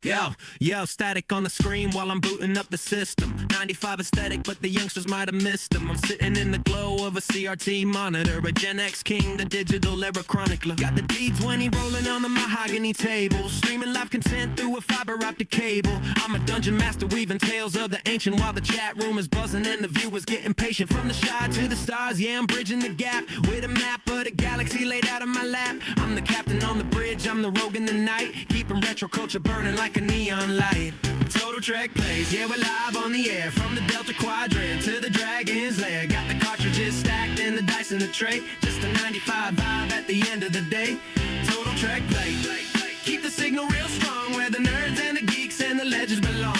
Yo, yo, static on the screen while I'm booting up the system. 95 aesthetic, but the youngsters might have missed them. I'm sitting in the glow of a CRT monitor, a Gen X king, the digital era chronicler. Got the D20 rolling on the mahogany table, streaming live content through a fiber optic cable. I'm a dungeon master weaving tales of the ancient while the chat room is buzzing and the viewers getting patient. From the shy to the stars, yeah, I'm bridging the gap with a map of the galaxy laid out in my lap. I'm the captain on the bridge, I'm the rogue in the night, keeping retro culture burning like a neon light. Total Trek plays, yeah, we're live on the air, from the Delta Quadrant to the Dragon's Lair. Got the cartridges stacked and the dice in the tray, just a 95 vibe at the end of the day. Total Trek play, keep the signal real strong, where the nerds and the geeks and the legends belong.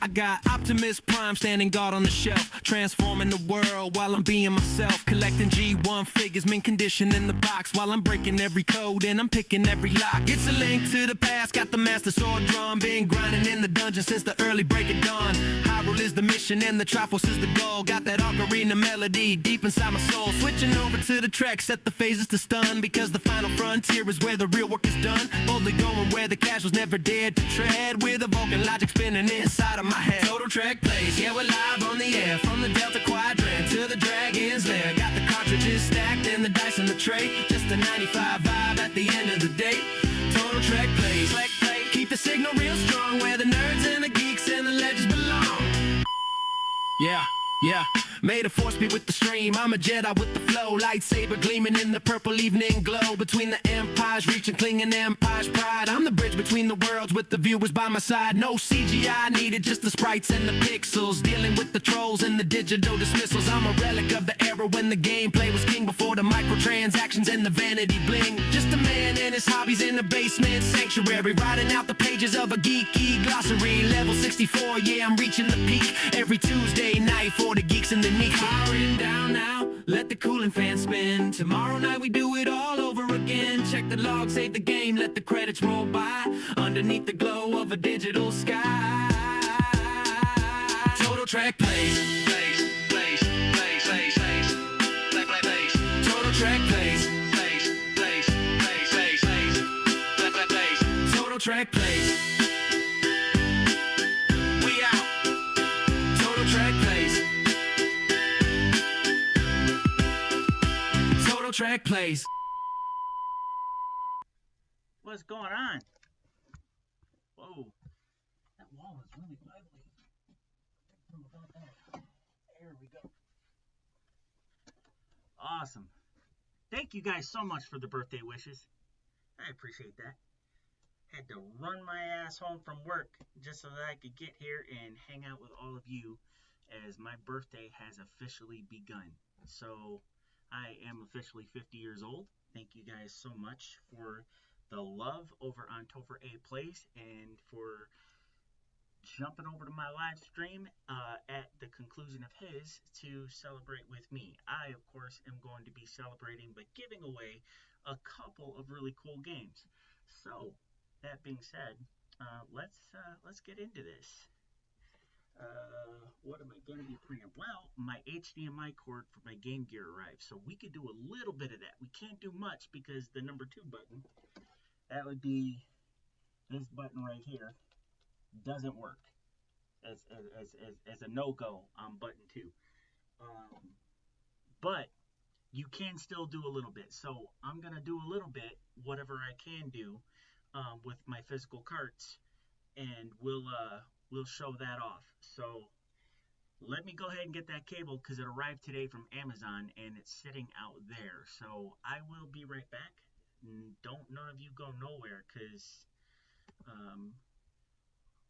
I got Optimus Prime standing guard on the shelf, transforming the world while I'm being myself. Collecting G1 figures, mint condition in the box, while I'm breaking every code and I'm picking every lock. It's a link to the past, got the Master Sword drum, been grinding in the dungeon since the early break of dawn. Hyrule is the mission and the Triforce is the goal. Got that ocarina melody deep inside my soul. Switching over to the track, set the phases to stun, because the final frontier is where the real work is done. Boldly going where the casuals never dared to tread, with a Vulcan logic spinning inside of my head. Total Trek plays, yeah, we're live on the air, from the Delta Quadrant to the Dragon's Lair. Got the cartridges stacked and the dice in the tray, just a 95 vibe at the end of the day. Total Trek plays, keep the signal real strong, where the nerds and the geeks and the legends belong. Yeah, may the force be with the stream, I'm a Jedi with the flow, lightsaber gleaming in the purple evening glow. Between the empires, reaching clinging empire's pride, I'm the bridge between the worlds with the viewers by my side. No CGI needed, just the sprites and the pixels, dealing with the trolls and the digital dismissals. I'm a relic of the era when the gameplay was king, before the microtransactions and the vanity bling. Just a man and his hobbies in the basement sanctuary, writing out the pages of a geeky glossary. Level 64, yeah, I'm reaching the peak every Tuesday night for the geeks and the neat. Powering down now, let the cooling fan spin. Tomorrow night we do it all over again. Check the log, save the game, let the credits roll by, underneath the glow of a digital sky. Total Trek plays. Total Trek plays. Total Trek plays. We out. Total Trek plays. Total Trek plays. What's going on? Whoa, that wall is really ugly. About that. There we go. Awesome. Thank you guys so much for the birthday wishes. I appreciate that. Had to run my ass home from work just so that I could get here and hang out with all of you, as my birthday has officially begun. So I am officially 50 years old. Thank you guys so much for the love over on Topher A Plays, and for jumping over to my live stream at the conclusion of his to celebrate with me. I, of course, am going to be celebrating by giving away a couple of really cool games. So, that being said, let's get into this. What am I going to be playing? Well, my HDMI cord for my Game Gear arrived, so we could do a little bit of that. We can't do much because the number 2 button, that would be this button right here, doesn't work as a no-go on button 2. But you can still do a little bit. So I'm going to do a little bit, whatever I can do with my physical carts, and we'll show that off. So let me go ahead and get that cable, because it arrived today from Amazon and it's sitting out there. So I will be right back. None of you go nowhere, because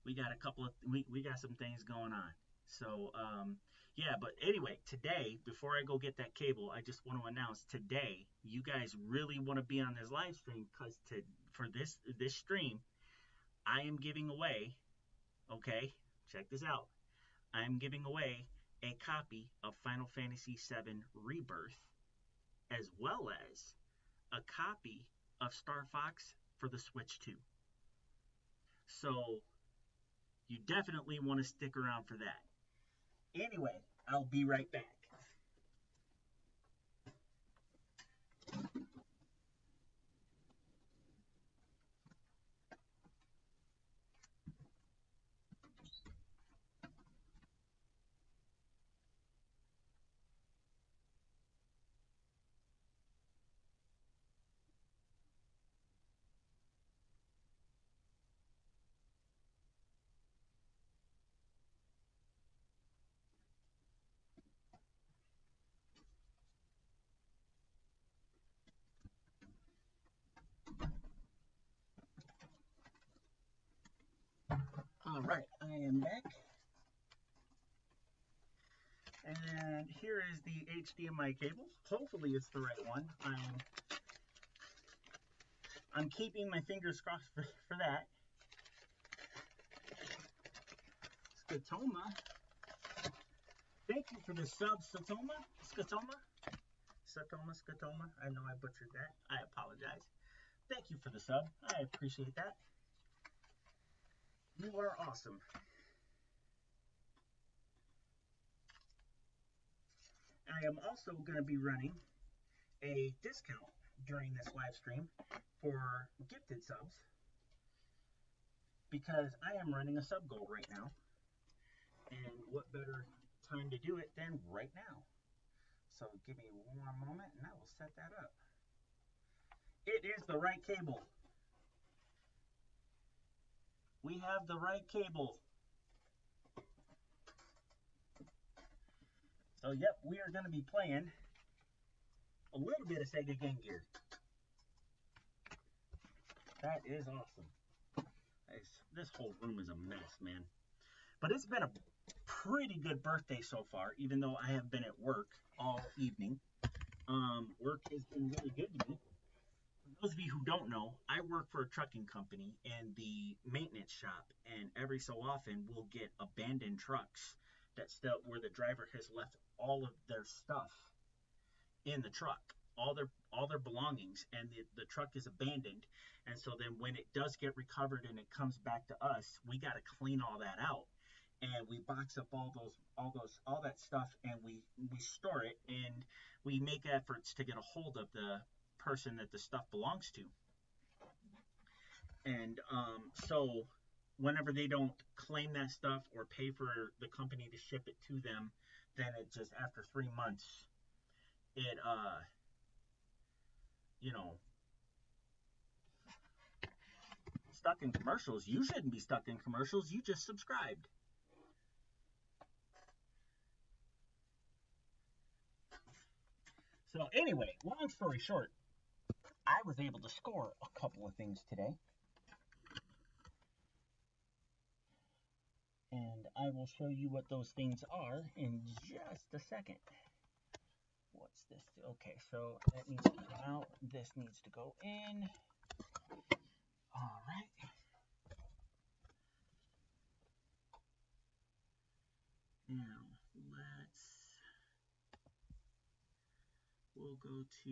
we got some things going on. So yeah, but anyway, today, before I go get that cable, I just want to announce today, you guys really want to be on this live stream, because for this stream, I am giving away, okay, check this out, I am giving away a copy of Final Fantasy VII Rebirth, as well as a copy of Star Fox for the Switch 2. So you definitely want to stick around for that. Anyway, I'll be right back. All right, I am back. And here is the HDMI cable. Hopefully it's the right one. I'm keeping my fingers crossed for that. Scotoma. Thank you for the sub, Scotoma. Scotoma. I know I butchered that. I apologize. Thank you for the sub. I appreciate that. You are awesome. I am also going to be running a discount during this live stream for gifted subs because I am running a sub goal right now. And what better time to do it than right now? So give me one moment and I will set that up. It is the right cable. We have the right cable. So yep, we are going to be playing a little bit of Sega Game Gear. That is awesome. This whole room is a mess, man. But it's been a pretty good birthday so far, even though I have been at work all evening. Work has been really good to me. For those of you who don't know, I work for a trucking company in the maintenance shop, and every so often we'll get abandoned trucks where the driver has left all of their stuff in the truck, all their belongings, and the truck is abandoned. And so then when it does get recovered and it comes back to us, we got to clean all that out, and we box up all that stuff, and we store it, and we make efforts to get a hold of the person that the stuff belongs to. And so whenever they don't claim that stuff or pay for the company to ship it to them, then it just, after 3 months, it stuck in commercials. You shouldn't be stuck in commercials. You just subscribed. So anyway, long story short, I was able to score a couple of things today. And I will show you what those things are in just a second. What's this? Okay, so that needs to come out. This needs to go in. All right. Now, we'll go to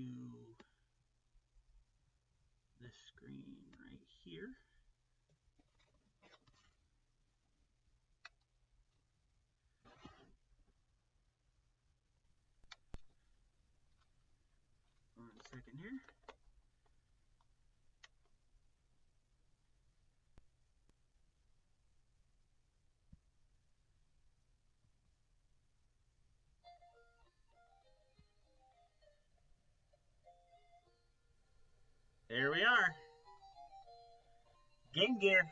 this screen right here. One second here. There we are. Game Gear.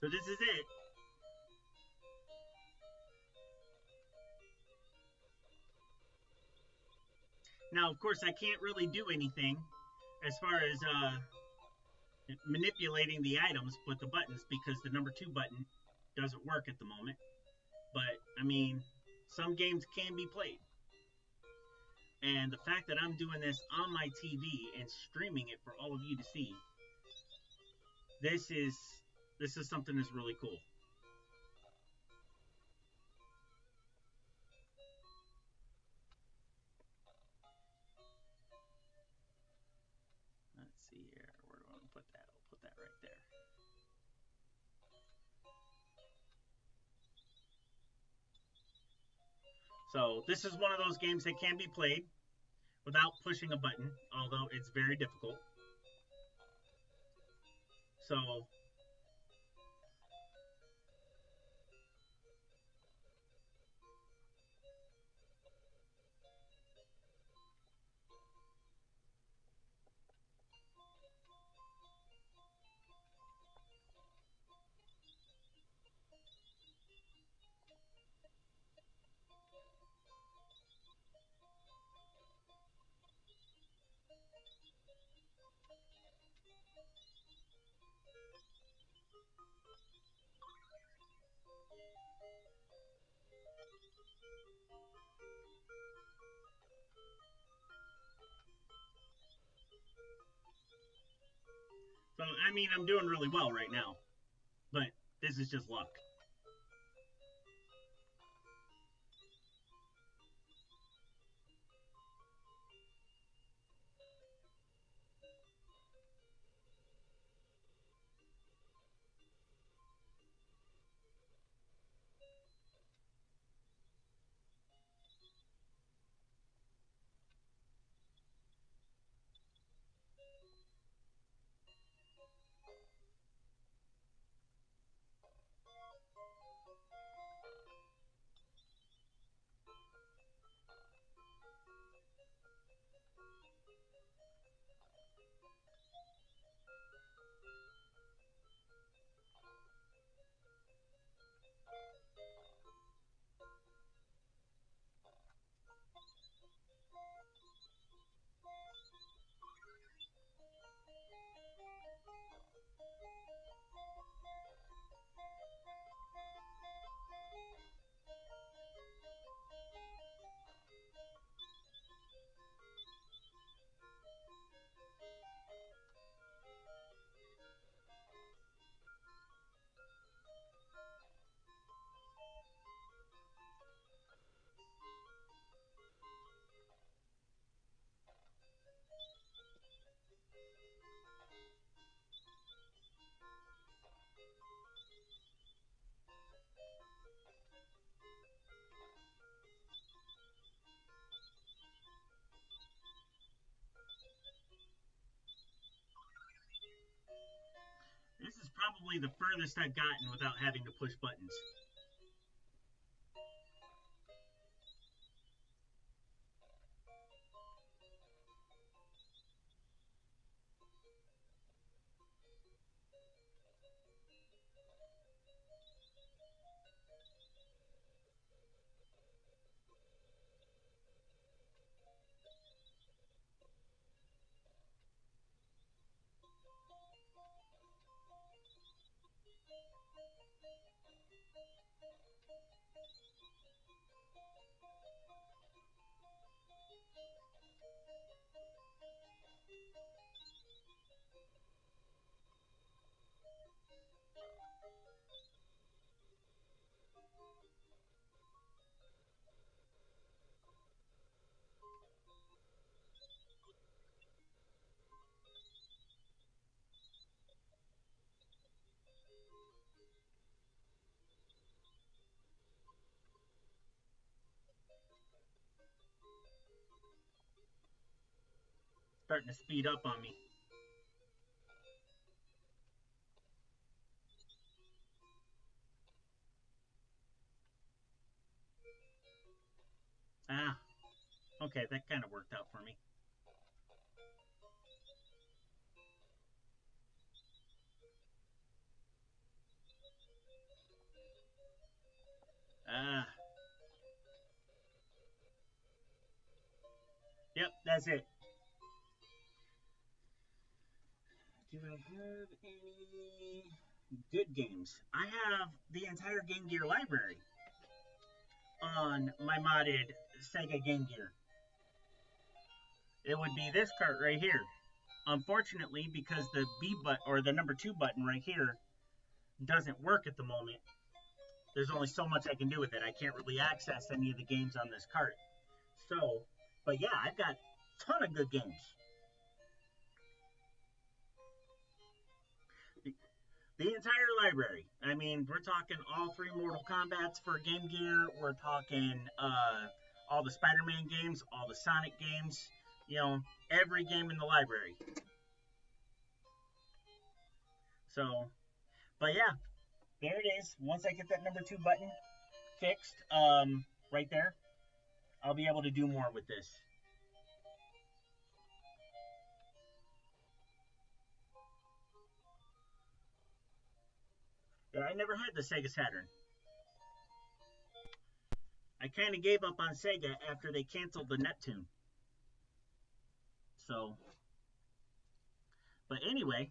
So this is it. Now, of course, I can't really do anything as far as manipulating the items with the buttons because the number 2 button doesn't work at the moment. But, I mean, some games can be played. And the fact that I'm doing this on my TV and streaming it for all of you to see, this is something that's really cool. Let's see here. Where do I want to put that? I'll put that right there. So this is one of those games that can be played without pushing a button, although it's very difficult. So I mean, I'm doing really well right now, but this is just luck. This is probably the furthest I've gotten without having to push buttons. Starting to speed up on me. Ah, okay, that kind of worked out for me. Yep, that's it. Do I have any good games? I have the entire Game Gear library on my modded Sega Game Gear. It would be this cart right here. Unfortunately, because the B button or the number 2 button right here doesn't work at the moment, there's only so much I can do with it. I can't really access any of the games on this cart. So, but yeah, I've got a ton of good games. The entire library. I mean, we're talking all 3 Mortal Kombats for Game Gear. We're talking all the Spider-Man games, all the Sonic games. You know, every game in the library. So, but yeah, there it is. Once I get that number 2 button fixed, right there, I'll be able to do more with this. Yeah, I never had the Sega Saturn. I kind of gave up on Sega after they canceled the Neptune. So, but anyway,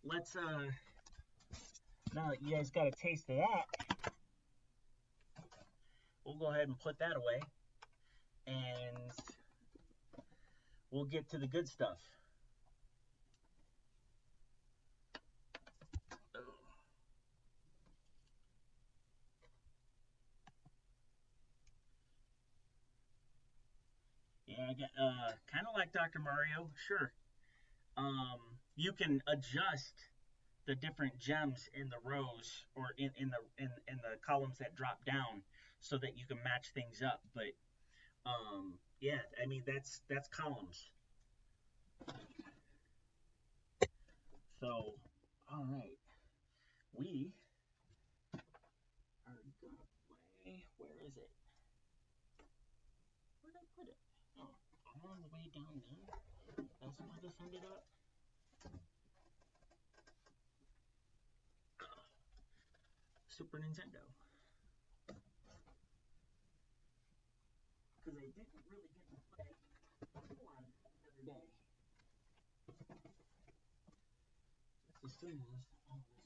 let's, now that you guys got a taste of that, we'll go ahead and put that away, and we'll get to the good stuff. Yeah, I got, kind of like Dr. Mario, sure. You can adjust the different gems in the rows or in the columns that drop down so that you can match things up. But yeah, I mean that's columns. So, all right, we are gonna play. Where is it? Where did I put it? Oh, all the way down there. That's why this ended up. Super Nintendo. Because I didn't really get to play a lot the other day. Let's assume all this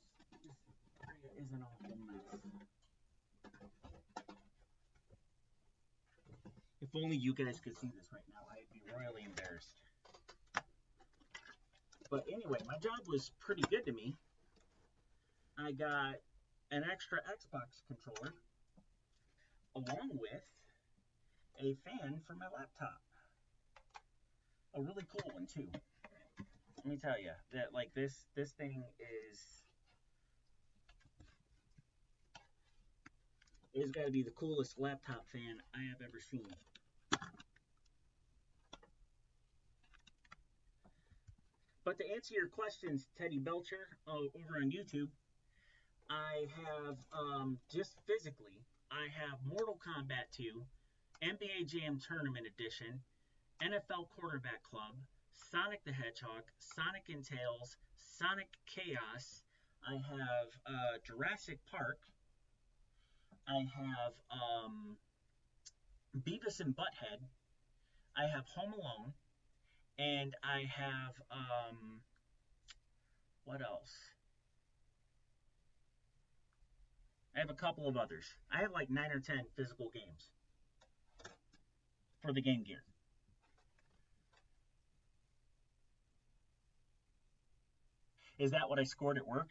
area is an awful mess. If only you guys could see this right now, I'd be royally embarrassed. But anyway, my job was pretty good to me. I got an extra Xbox controller along with a fan for my laptop. A really cool one too. Let me tell you that like this thing is got to be the coolest laptop fan I have ever seen. But to answer your questions, Teddy Belcher, over on YouTube, I have, just physically, I have Mortal Kombat 2, NBA Jam Tournament Edition, NFL Quarterback Club, Sonic the Hedgehog, Sonic and Tails, Sonic Chaos. I have Jurassic Park. I have Beavis and Butthead. I have Home Alone. And I have, what else? I have a couple of others. I have like 9 or 10 physical games for the Game Gear. Is that what I scored at work?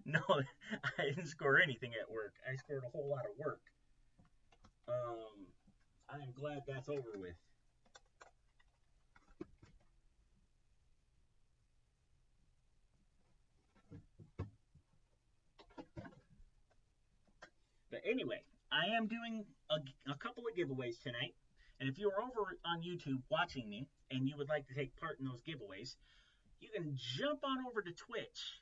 No, I didn't score anything at work. I scored a whole lot of work. I'm glad that's over with. But anyway, I am doing a couple of giveaways tonight. And if you're over on YouTube watching me and you would like to take part in those giveaways, you can jump on over to Twitch.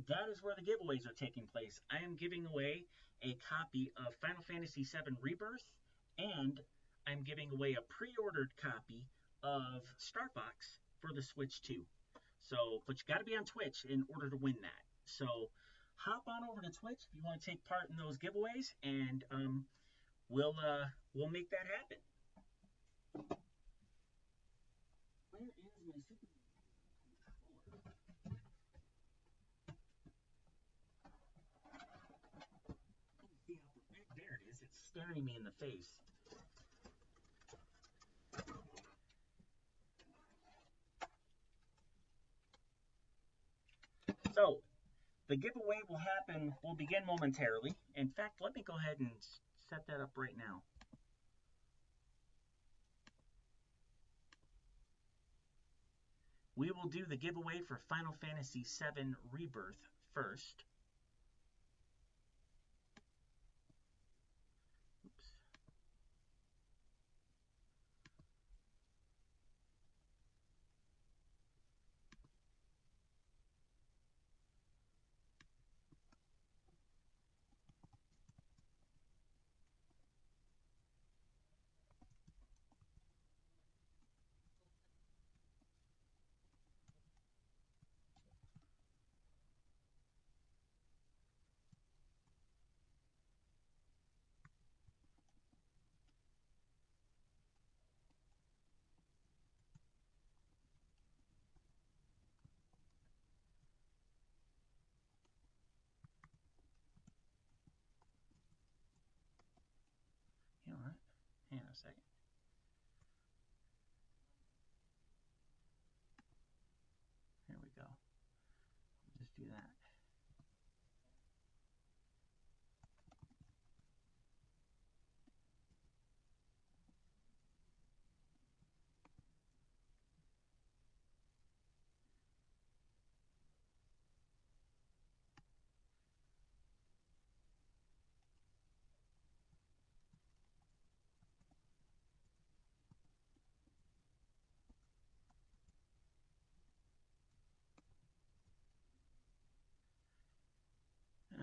That is where the giveaways are taking place. I am giving away a copy of Final Fantasy VII Rebirth, and I'm giving away a pre-ordered copy of Star Fox for the Switch 2. So, but you got to be on Twitch in order to win that. So, hop on over to Twitch if you want to take part in those giveaways, and we'll make that happen. Where is my Super controller? There it is. It's staring me in the face. So, the giveaway will begin momentarily. In fact, let me go ahead and set that up right now. We will do the giveaway for Final Fantasy VII Rebirth first. Oops. You know what? Hang on a second. Here we go. Just do that.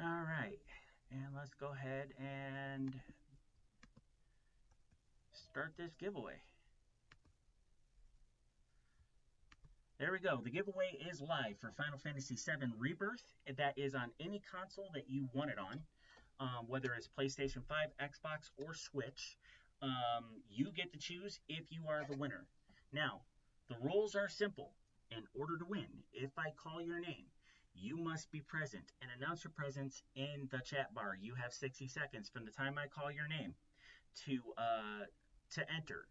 All right, and let's go ahead and start this giveaway. There we go. The giveaway is live for Final Fantasy VII Rebirth. That is on any console that you want it on, whether it's PlayStation 5, Xbox, or Switch. You get to choose if you are the winner. Now, the rules are simple. In order to win, if I call your name, you must be present and announce your presence in the chat bar. You have 60 seconds from the time I call your name to enter.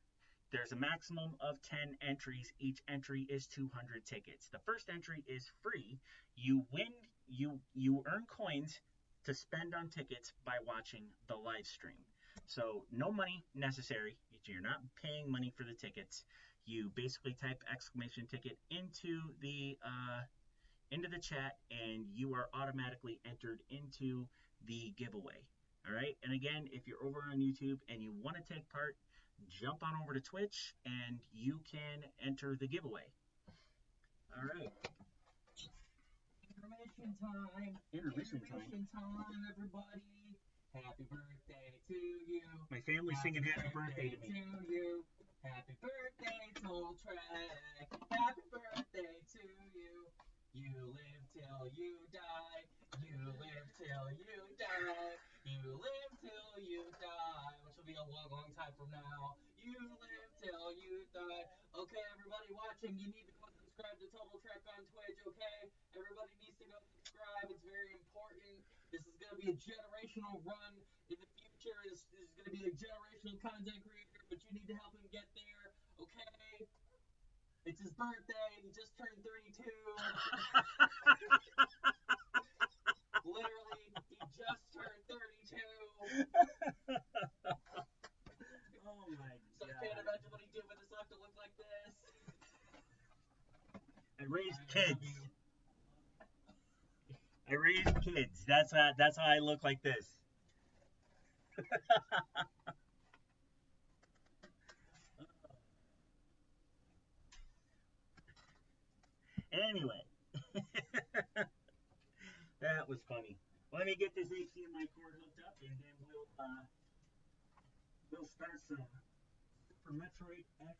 There's a maximum of 10 entries. Each entry is 200 tickets. The first entry is free. You win. You earn coins to spend on tickets by watching the live stream. So no money necessary. You're not paying money for the tickets. You basically type exclamation ticket into the chat, and you are automatically entered into the giveaway. All right. And again, if you're over on YouTube and you want to take part, jump on over to Twitch and you can enter the giveaway. All right. Intermission time, everybody. Happy birthday to you. My family's singing happy birthday to me. You. Happy birthday, Toll Trek. Happy birthday to you. You live till you die. You live till you die. You live till you die. Which will be a long, long time from now. You live till you die. Okay, everybody watching, you need to go subscribe to Total Trek on Twitch, okay? Everybody needs to go subscribe. It's very important. This is going to be a generational run in the future. This is going to be a generational content creator, but you need to help him get there, okay? It's his birthday. He just turned 32. Literally, he just turned 32. Oh my God. So I can't imagine what he did with his life to look like this. I raised kids. I raised kids. That's how I look like this. Anyway, that was funny. Let me get this HDMI cord hooked up, and then we'll start some Super Metroid X.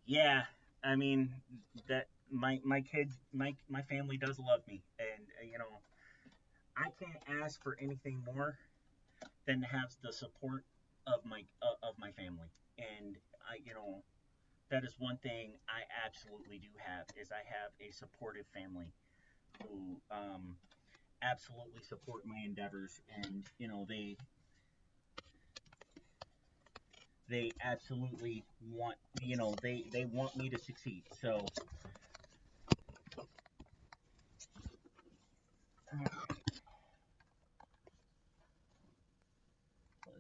yeah, I mean that my kids, my family does love me, and I can't ask for anything more than to have the support of my family, and I that is one thing I absolutely do have is I have a supportive family who absolutely support my endeavors, and they absolutely want they want me to succeed. So plug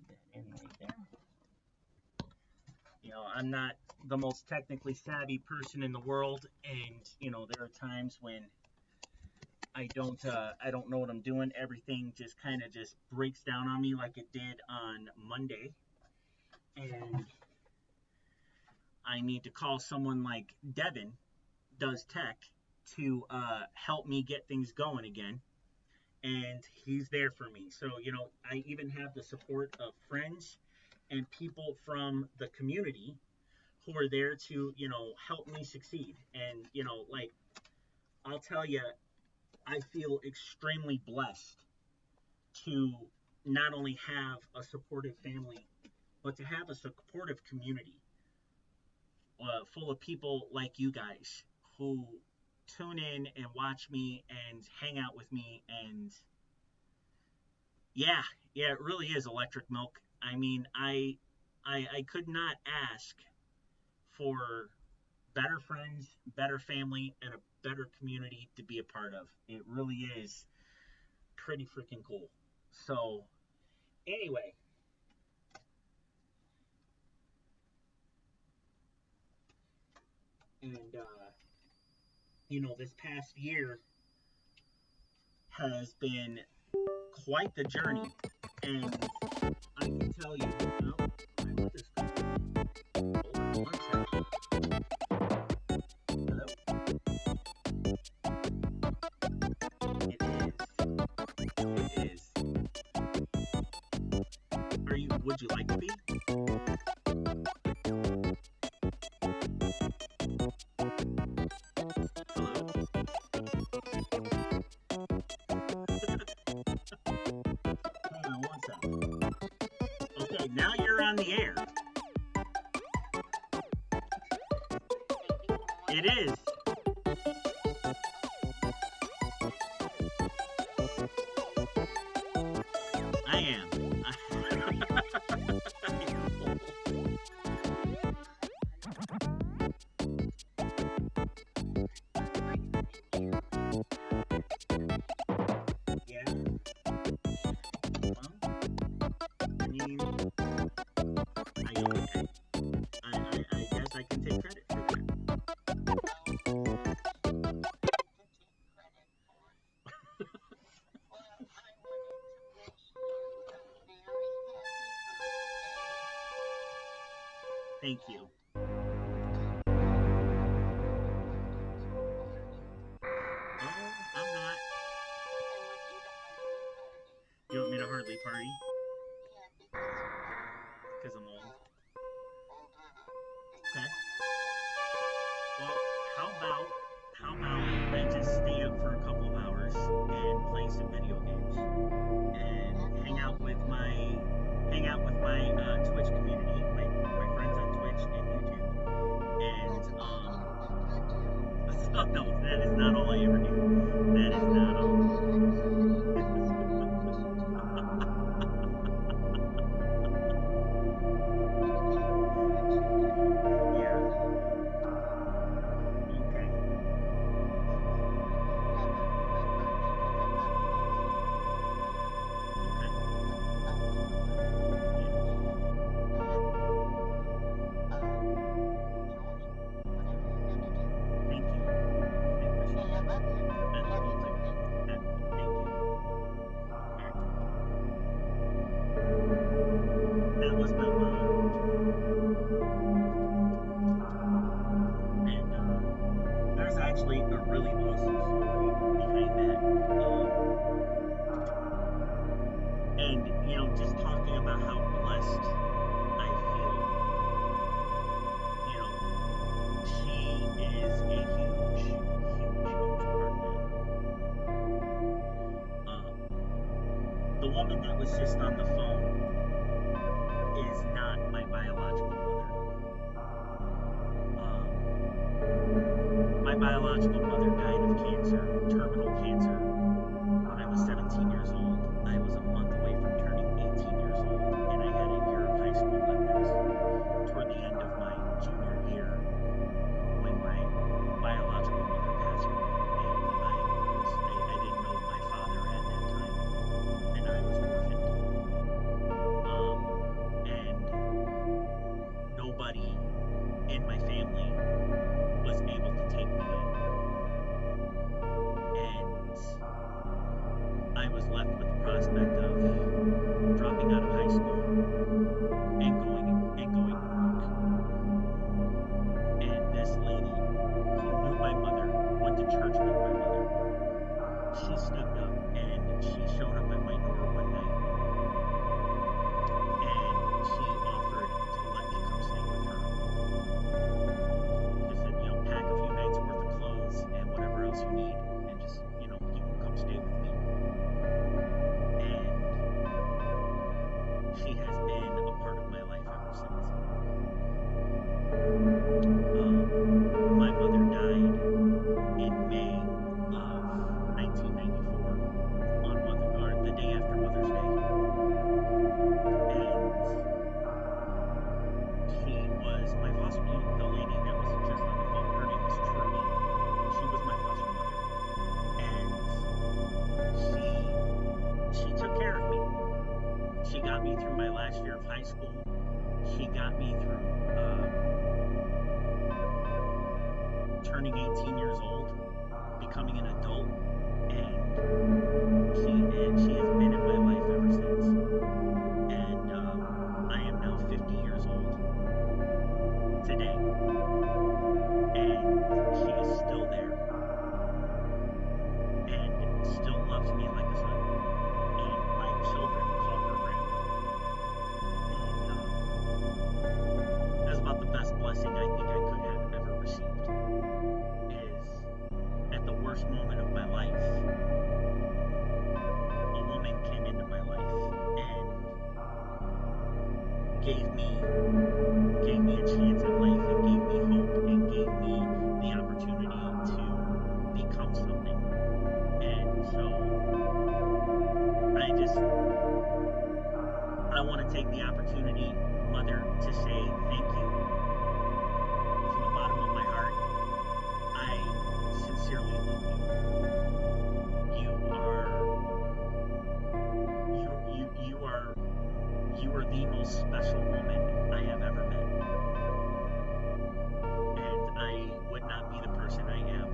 that in right there. I'm not the most technically savvy person in the world, and there are times when I don't know what I'm doing. Everything just kind of just breaks down on me like it did on Monday, and I need to call someone like Devin does tech to help me get things going again, and he's there for me. So I even have the support of friends and people from the community who are there to help me succeed. And like, I'll tell you, I feel extremely blessed to not only have a supportive family, but to have a supportive community full of people like you guys who tune in and watch me and hang out with me. And yeah, it really is electric milk. I mean, I could not ask for better friends, better family, and a better community to be a part of. It really is pretty freaking cool. So, anyway, and this past year has been quite the journey, and I can tell you. Oh, I want this. Hold on one second. Hello. It is. Would you like to be? Hello? Hang on one second. Okay, now you're on the air. It is. I am. Yeah. Well, I mean, I guess I can take credit for that. Thank you. Oh, I'm not. You want me to hardly party? Because I'm old. Okay. Well, how about I just stay up for a couple of hours and play some video games and hang out with my Twitch community, my friends on Twitch and YouTube, and oh, no, that is not all I ever do. That is not all. Yeah. Okay. Okay. Thank you. I appreciate it. I love you too. Thank you. That was my mom. And there's actually a really awesome story behind that. And just talking about how blessed I feel, woman that was just on the phone is not my biological mother. My biological mother died of cancer, terminal cancer, when I was 17 years old. I was a month away from turning 18 years old, and I had a year of high school left. That was toward the end of my junior year when my biological mother passed away, and I didn't know my father at that time, and I was orphaned. And nobody in my family was able to take me in. And I was left with the prospect of dropping out of high school and going to work. And this lady who knew my mother, went to church with my mother, she stepped up and she showed up at my door one night, and she offered to let me come stay with her. Just said, pack a few nights worth of clothes and whatever else you need, and just, you can come stay with me. And she has been a part of my life ever since. My mother died in May of 1994 on the day after Mother's Day. And she was my foster mother. The lady that was just on the phone, her name was Trudy. She was my foster mother. And she took care of me. She got me through my last year of high school. She got me through turning 18 years old, becoming an adult, and she has been in my life ever since. And I am now 50 years old today, and she is still there, and still loves me like a son, and my children call her grandma. And that's about the best blessing I think I could have ever received. Is at the worst moment of my life, a woman came into my life and gave me a chance at life, and gave me hope, and gave me the opportunity to become something. And so I want to take the opportunity, Mother, to say thank you from the bottom of my heart. I sincerely love you. You are the most special woman I have ever met. And I would not be the person I am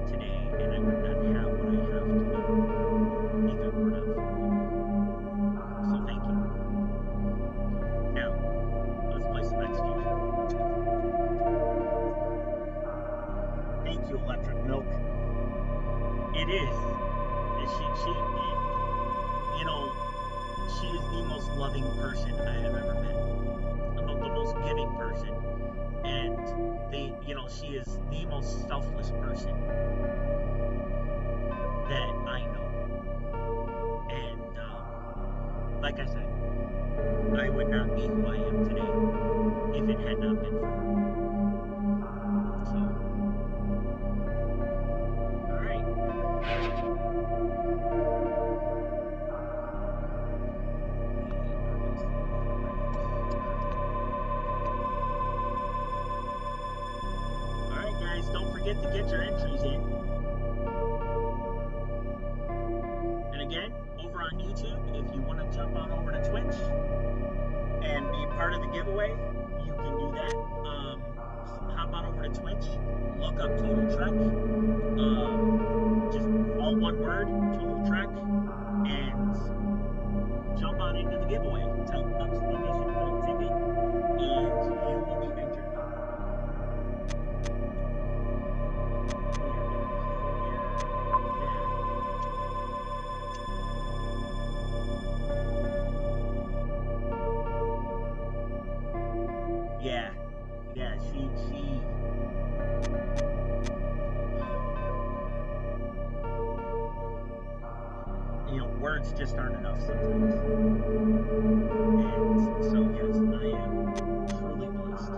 today, and I would not have what I have today if it were not for you. So thank you. Now, let's play some next fusion. Thank you, Electric Milk. It is. She is the most loving person I have ever met. The most giving person. And she is the most selfless person that I know. And like I said, I would not be who I am today if it had not been for her. So, alright. Alright guys, don't forget to get your entries in. And again, over on YouTube, if you want to jump on over to Twitch and be part of the giveaway, you can do that. Hop on over to Twitch, look up Total Trek, just all one word, Total Trek, and jump on into the giveaway. Type exclamation point ticket, and you will be entered. Yeah, she words just aren't enough sometimes. And so, yes, I am truly blessed.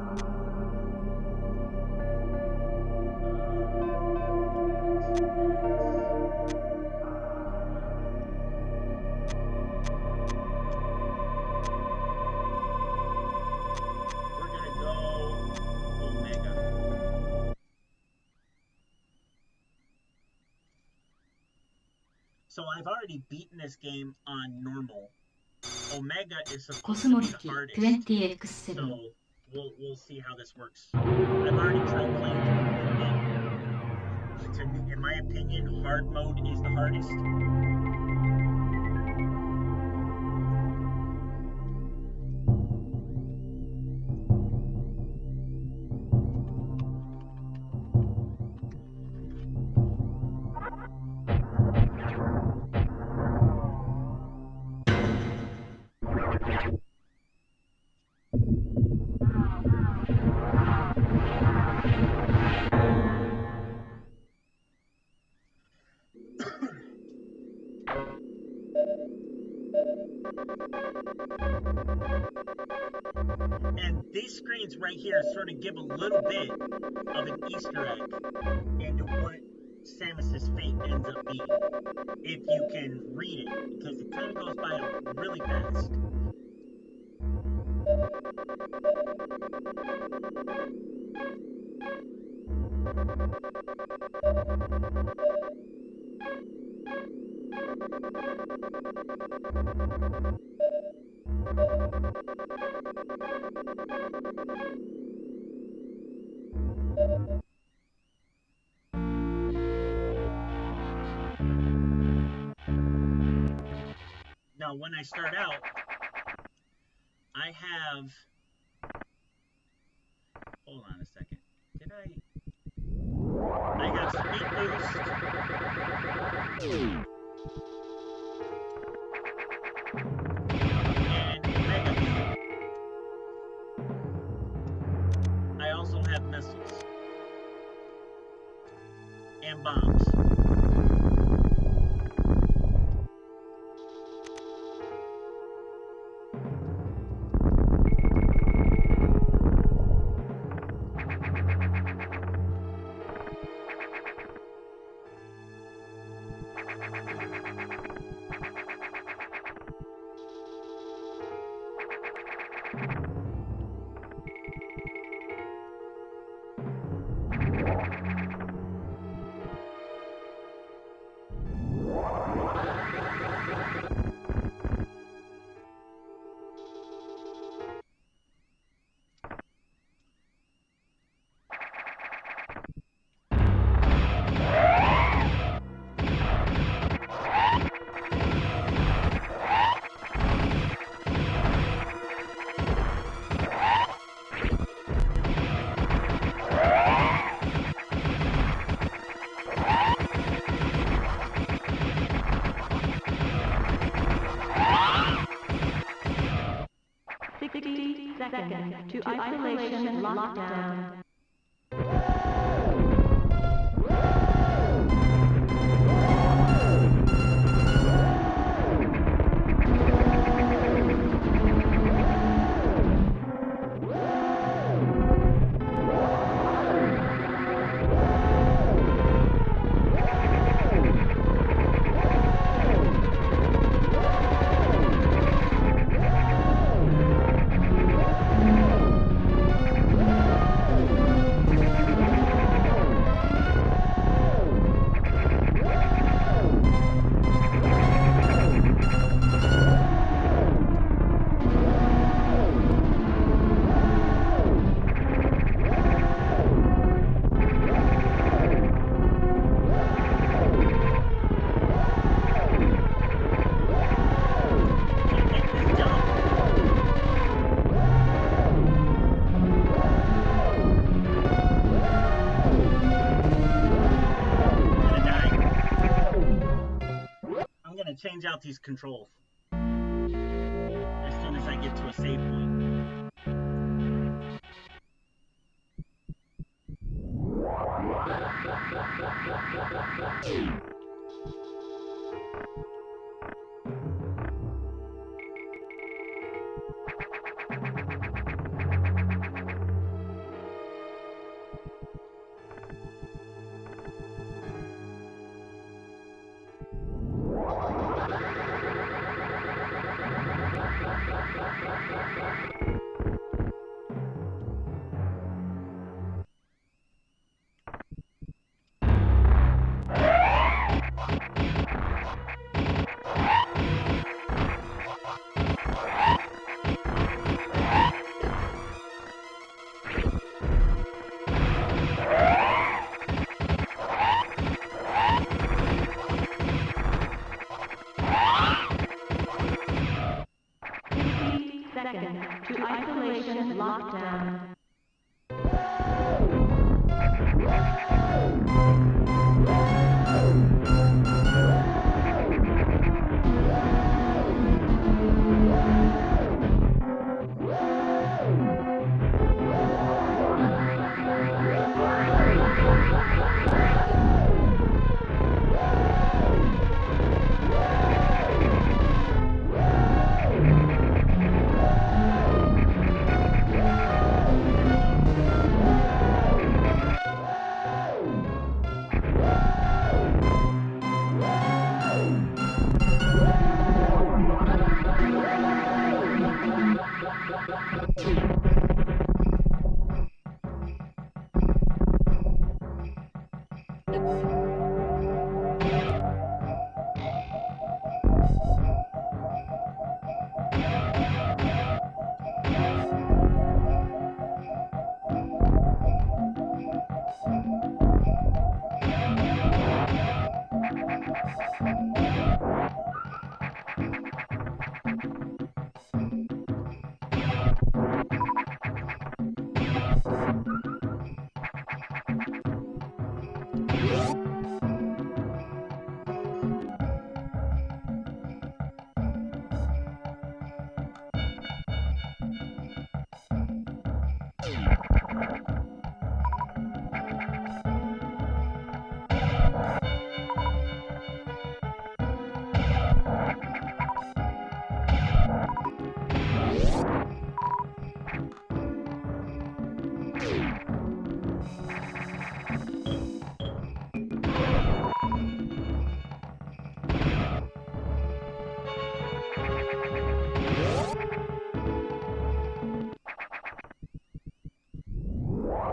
We're going to go Omega. So I've already beaten this game on normal. Omega is supposed to be the hardest. 20X7 So we'll see how this works. I've already tried playing through it. In my opinion, hard mode is the hardest. And these screens right here sort of give a little bit of an Easter egg into what Samus's fate ends up being, if you can read it, because it kind of goes by really fast. Now, when I start out, I have... Hold on a second. Did I got Speed Boost. And Mega Beam. I also have missiles. And bombs. Seconds to isolation lockdown. Change out these controls as soon as I get to a save point.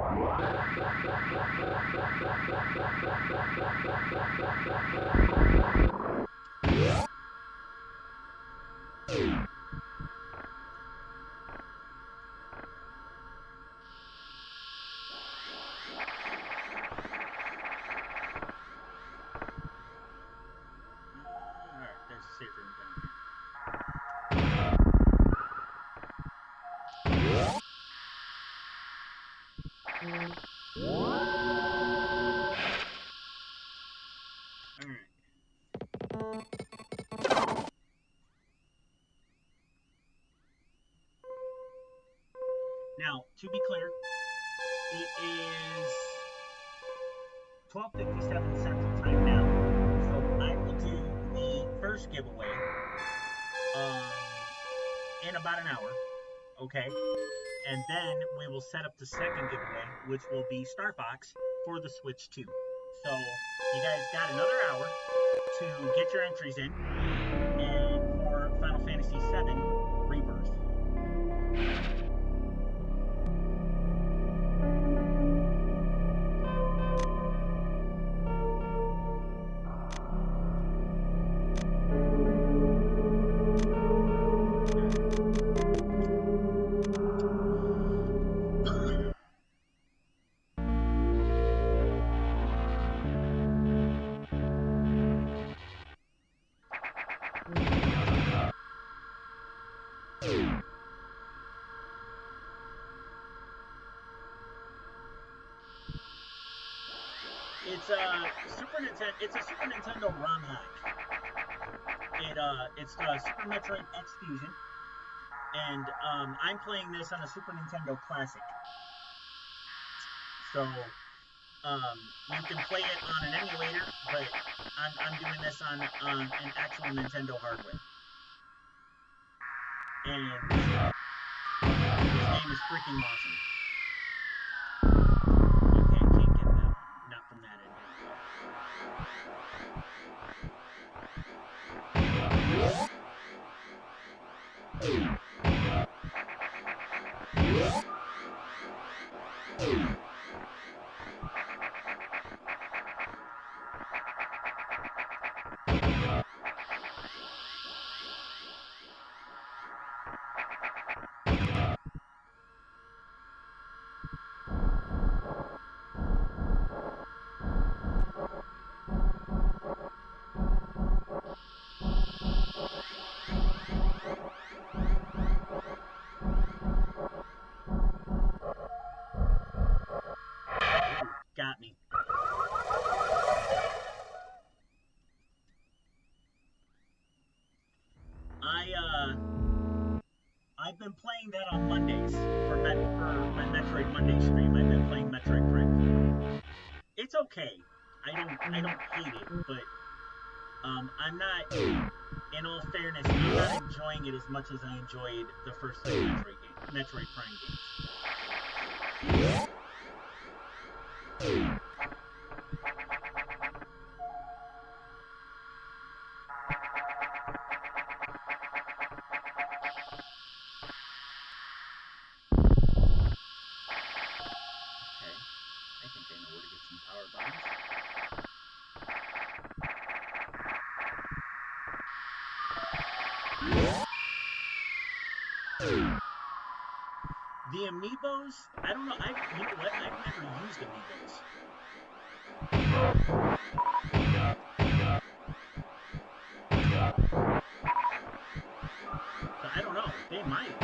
Alright, there's a safe room down here. Alright. Now, to be clear, it is 12:57 Central Time now, so I will do the first giveaway in about an hour, okay? And then we will set up the second giveaway, which will be Star Fox for the Switch 2. So you guys got another hour to get your entries in, and for Final Fantasy VII Rebirth. It's a Super Nintendo ROM hack. It's the Super Metroid X Fusion, and I'm playing this on a Super Nintendo Classic. So you can play it on an emulator, but I'm doing this on an actual Nintendo hardware. And this game is freaking awesome. Okay, I can't get that one. Not from that end. Got me. I've been playing that on Mondays for my Metroid Monday stream. I've been playing Metroid Prime. It's okay. I don't hate it, but I'm not. In all fairness, I'm not enjoying it as much as I enjoyed the first three Metroid Prime games. The amiibos, I don't know, you know what, I've never used amiibos. So I don't know, they might.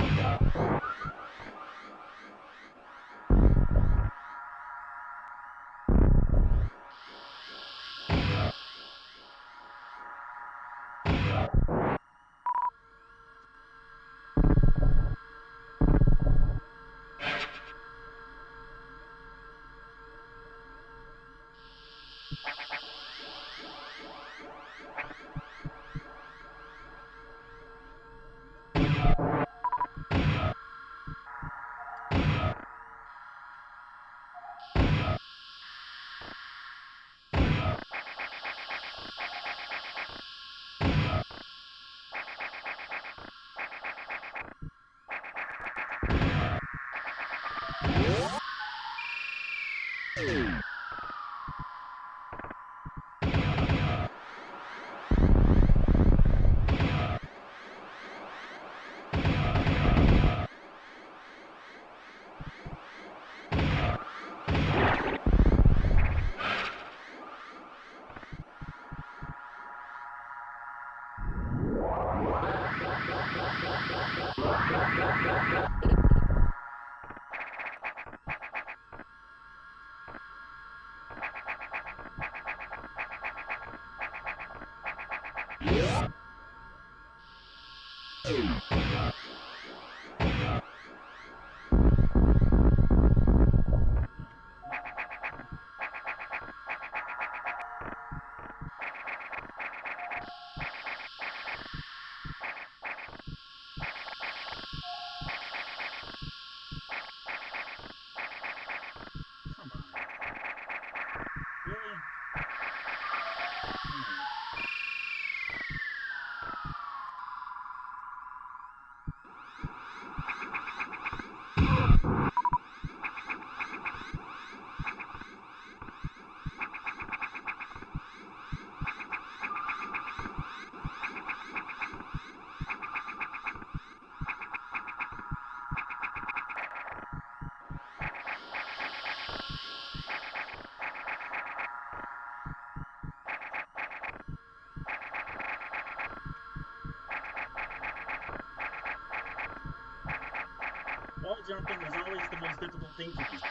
What's the most difficult thing for you?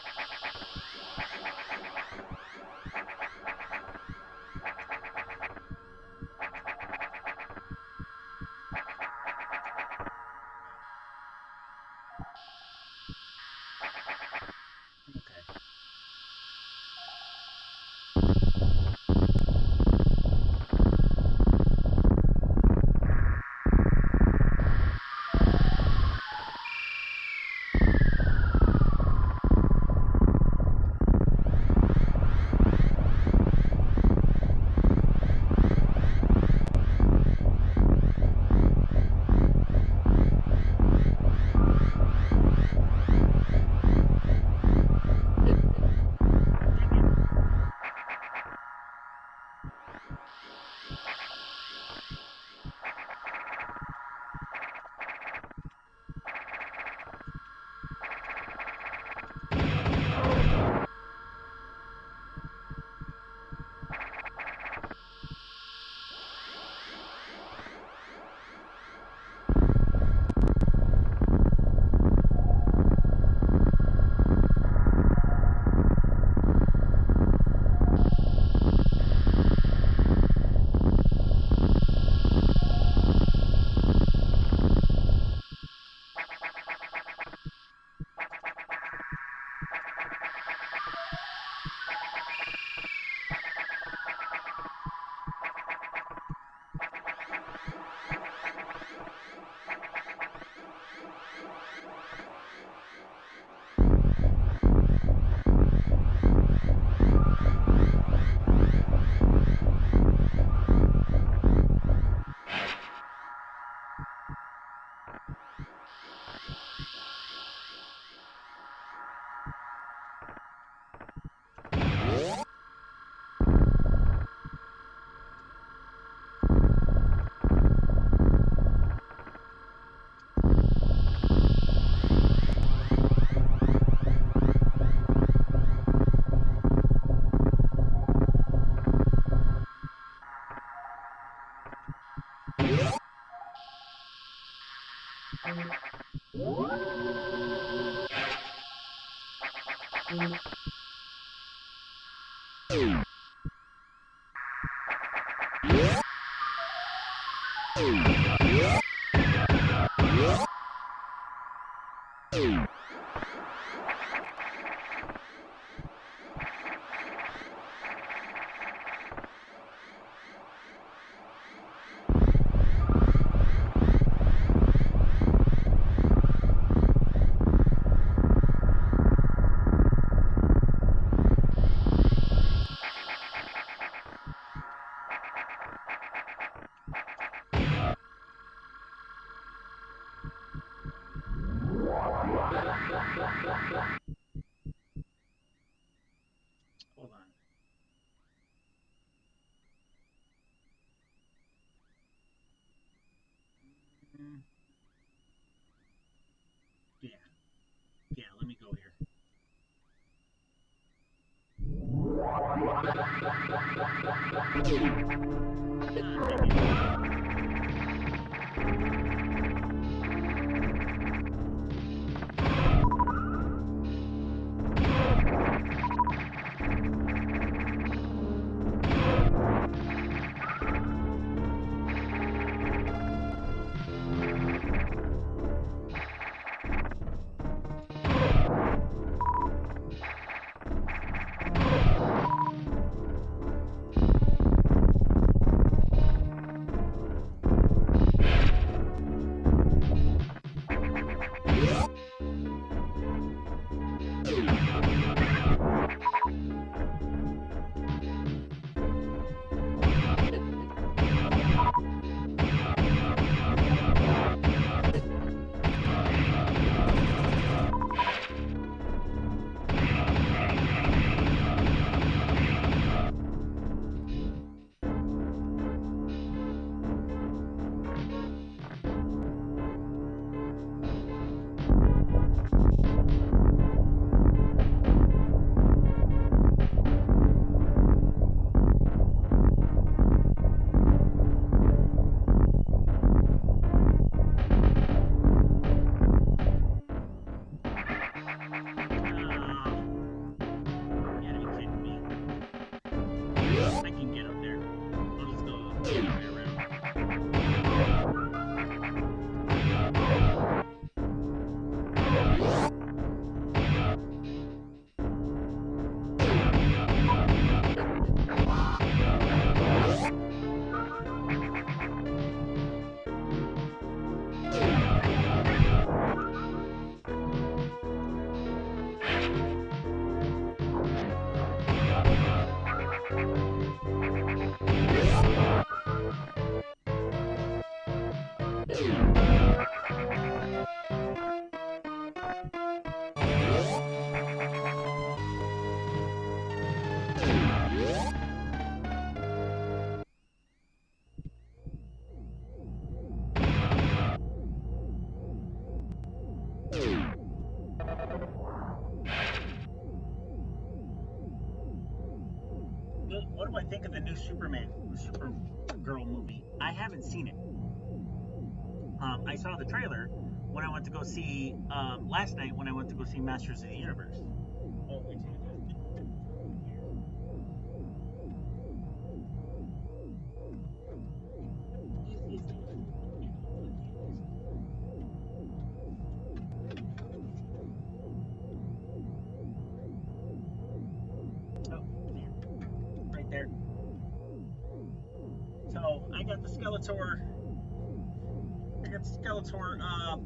Okay. Hold on. Yeah. Yeah, let me go here. what do I think of the new Supergirl movie? I haven't seen it. I saw the trailer when I went to go see last night when I went to go see Masters of the Universe. Oh, wait. Right there. So I got the Skeletor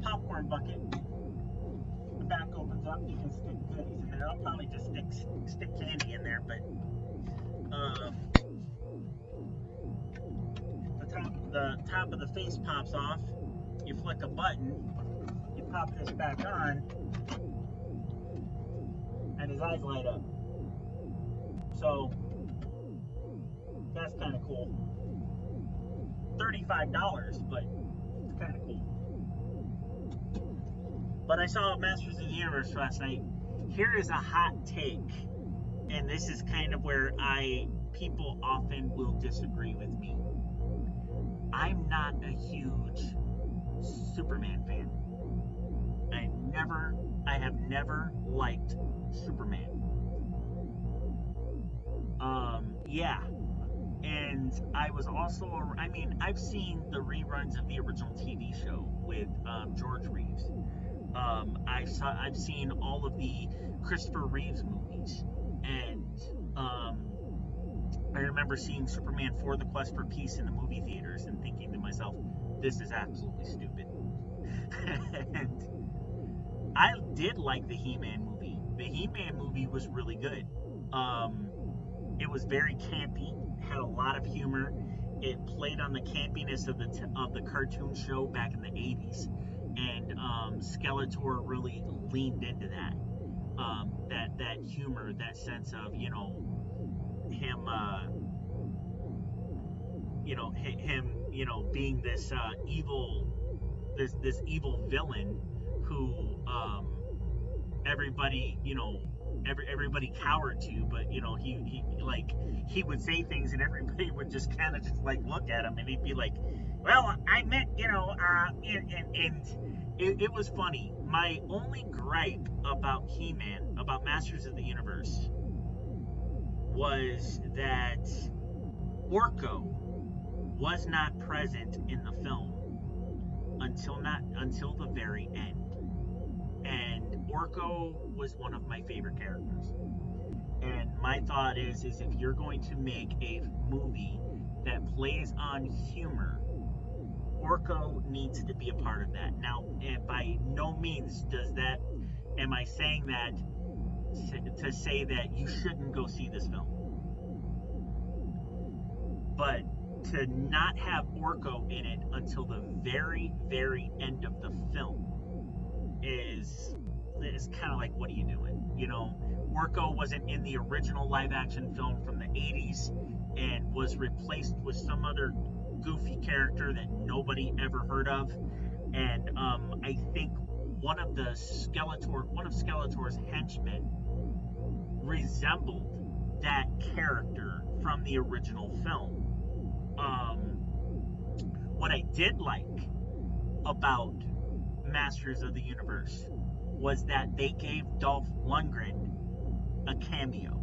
popcorn bucket. The back opens up. You can stick goodies in there. I'll probably just stick candy in there, but the top of the face pops off. You flick a button. You pop this back on, and his eyes light up. So that's kind of cool. $35, but it's kind of cool. But I saw Masters of the Universe last night. Here is a hot take, and this is kind of where people often will disagree with me. I'm not a huge Superman fan. I have never liked Superman. Yeah. And I was also, I've seen the reruns of the original TV show with George Reeves. I've seen all of the Christopher Reeves movies, and I remember seeing Superman 4: The Quest for Peace in the movie theaters and thinking to myself, this is absolutely stupid. And I did like the He-Man movie. The He-Man movie was really good. It was very campy, had a lot of humor. It played on the campiness of the cartoon show back in the 80s, and Skeletor really leaned into that. That humor, that sense of him being this evil villain who everybody everybody cowered to, but he would say things and everybody would just kind of just like look at him, and he'd be like, well, I meant, and it was funny. My only gripe about He-Man, about Masters of the Universe, was that Orko was not present in the film until the very end. And Orko was one of my favorite characters. And my thought is if you're going to make a movie that plays on humor, Orko needs to be a part of that. Now, by no means am I saying that to say that you shouldn't go see this film. But to not have Orko in it until the very, very end of the film is kind of like, what are you doing? Orko wasn't in the original live-action film from the 80s and was replaced with some other goofy character that nobody ever heard of. And I think one of Skeletor's henchmen resembled that character from the original film. What I did like about Masters of the Universe was that they gave Dolph Lundgren a cameo.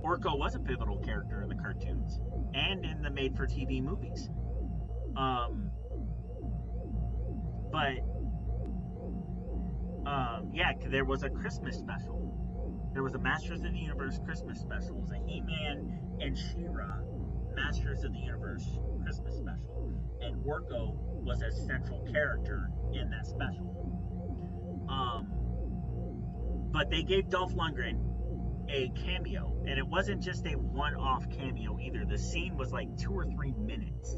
Orko was a pivotal character in the cartoons and in the made-for-TV movies. There was a Christmas special. There was a Masters of the Universe Christmas special. It was a He-Man and She-Ra Masters of the Universe Christmas special. And Orko was a central character in that special. But they gave Dolph Lundgren a cameo, and it wasn't just a one-off cameo either. The scene was like 2 or 3 minutes.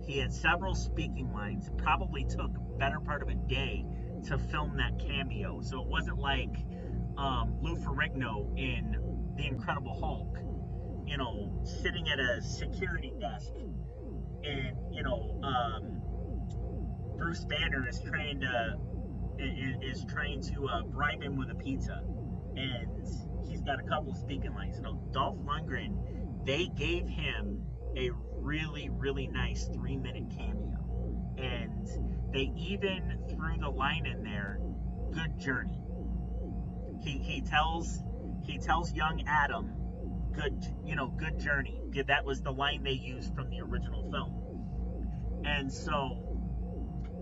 He had several speaking lines. It probably took a better part of a day to film that cameo. So it wasn't like Lou Ferrigno in The Incredible Hulk, sitting at a security desk, and Bruce Banner is trying to bribe him with a pizza, and he's got a couple of speaking lines. You know, Dolph Lundgren, they gave him a really, really nice 3-minute cameo, and they even threw the line in there, "Good journey." He tells young Adam, good journey. That was the line they used from the original film. And so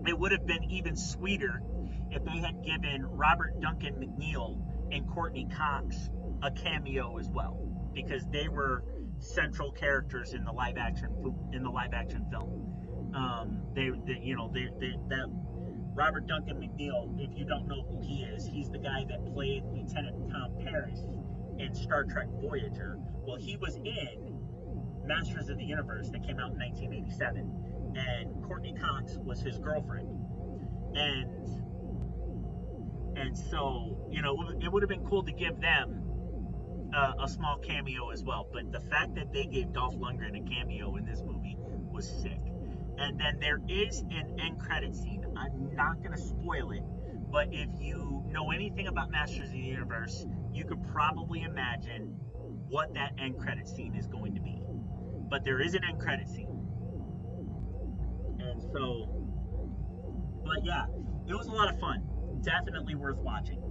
it would have been even sweeter if they had given Robert Duncan McNeil and Courtney Cox a cameo as well, because they were central characters in the live action film. That Robert Duncan McNeil, if you don't know who he is, he's the guy that played Lieutenant Tom Paris in Star Trek Voyager. Well, he was in Masters of the Universe that came out in 1987, and Courtney Cox was his girlfriend. And so, it would have been cool to give them a small cameo as well. But the fact that they gave Dolph Lundgren a cameo in this movie was sick. And then there is an end credit scene. I'm not going to spoil it, but if you know anything about Masters of the Universe, you could probably imagine what that end credit scene is going to be. But there is an end credit scene. And so, but yeah, it was a lot of fun. Definitely worth watching.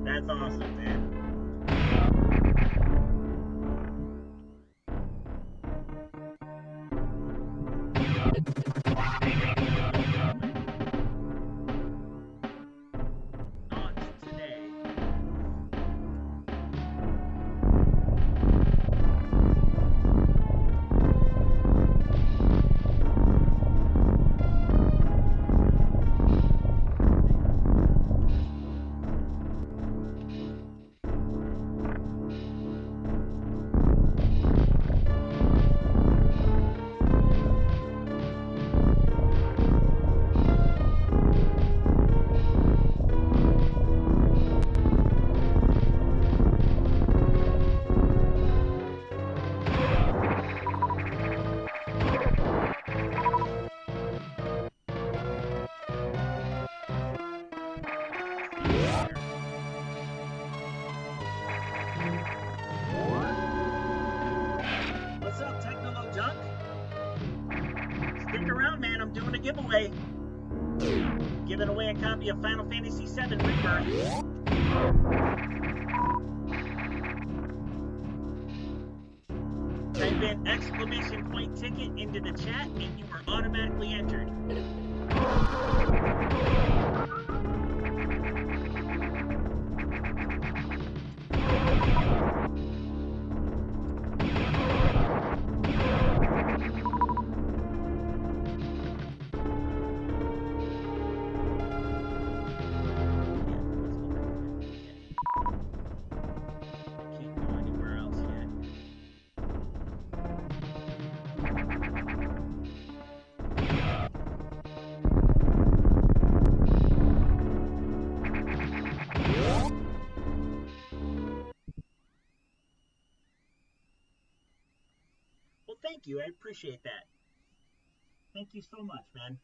That's awesome, man. Not today. What's up, Technolo Junk? Stick around, man. I'm doing a giveaway. Giving away a copy of Final Fantasy VII Rebirth. Type in exclamation point ticket into the chat and you are automatically entered. Can't go anywhere else yet. Well, thank you. I appreciate that. Thank you so much, man.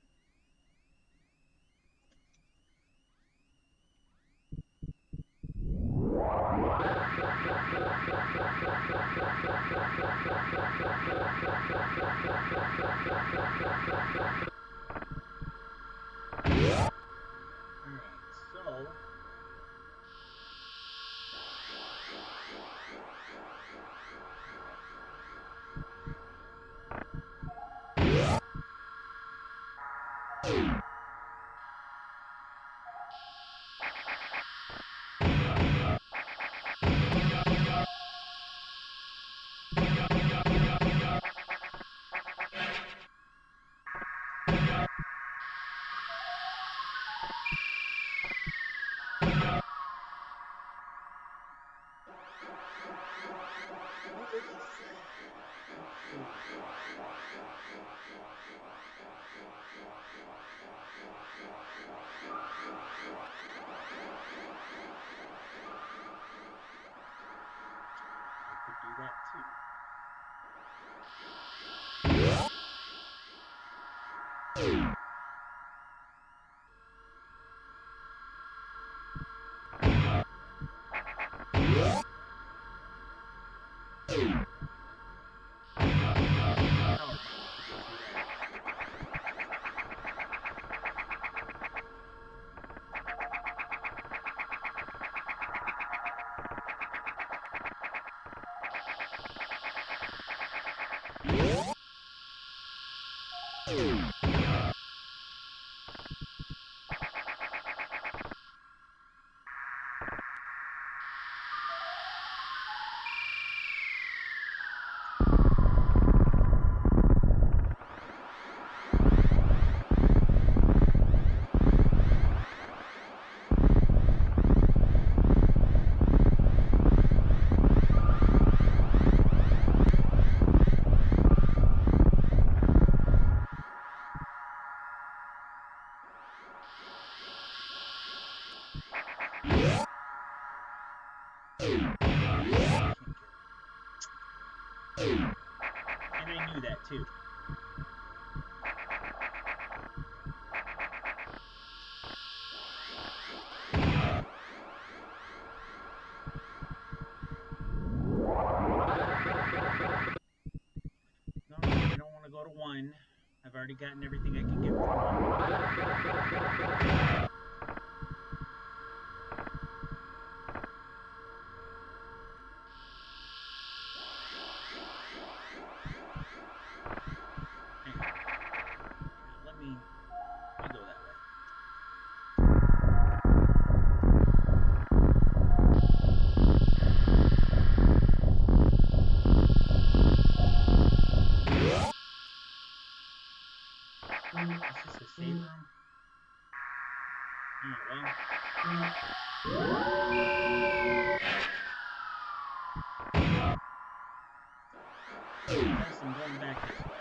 Alright, so I could do that too. And I knew that too. No, I don't want to go to 1. I I've already gotten everything I can get from them. Let me go that way. Is this a save room? Oh, well. I guess I'm going back this way.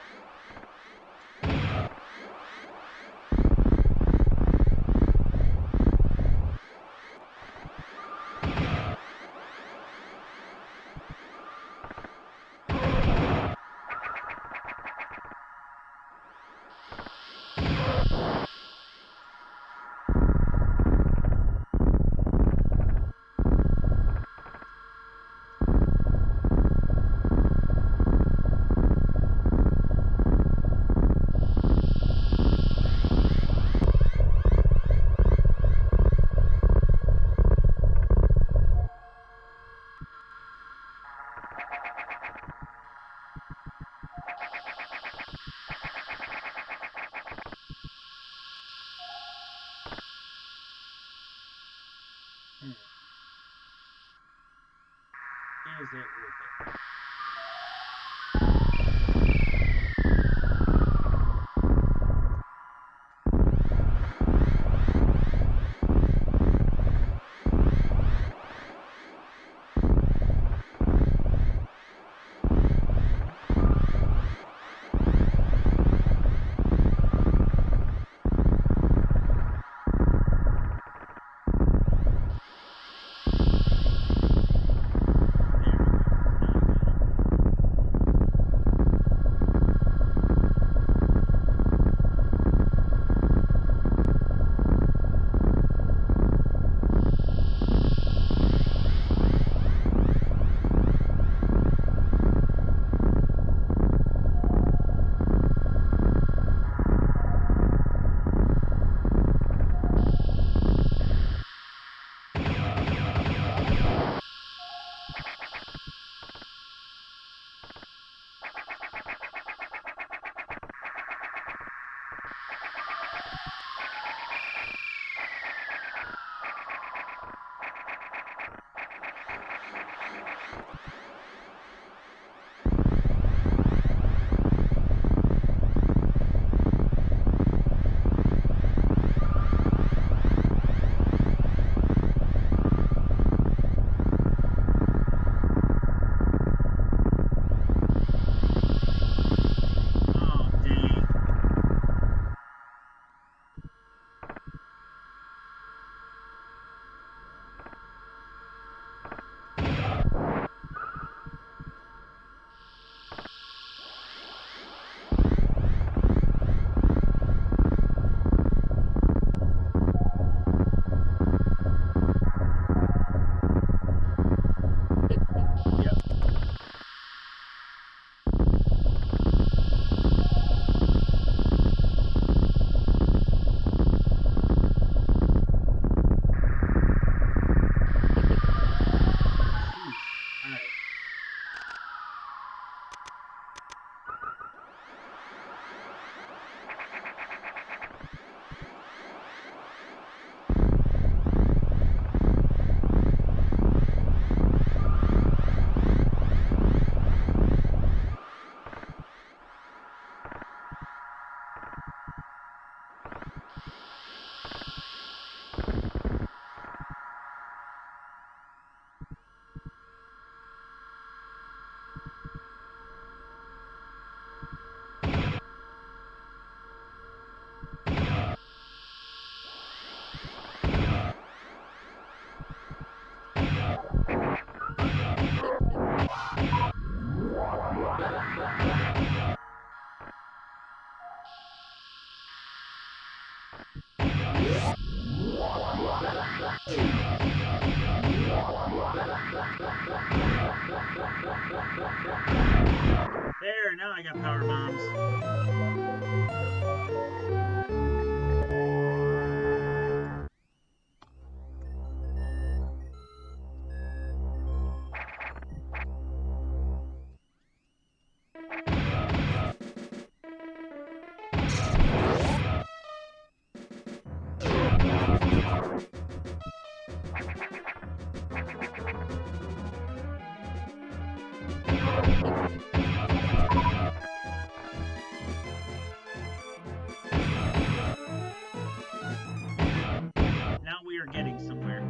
Is it worth it? There, now I got power bombs. we are getting somewhere.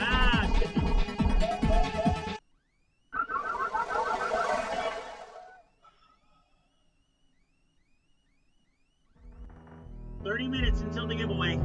Ah, 30 minutes until the giveaway.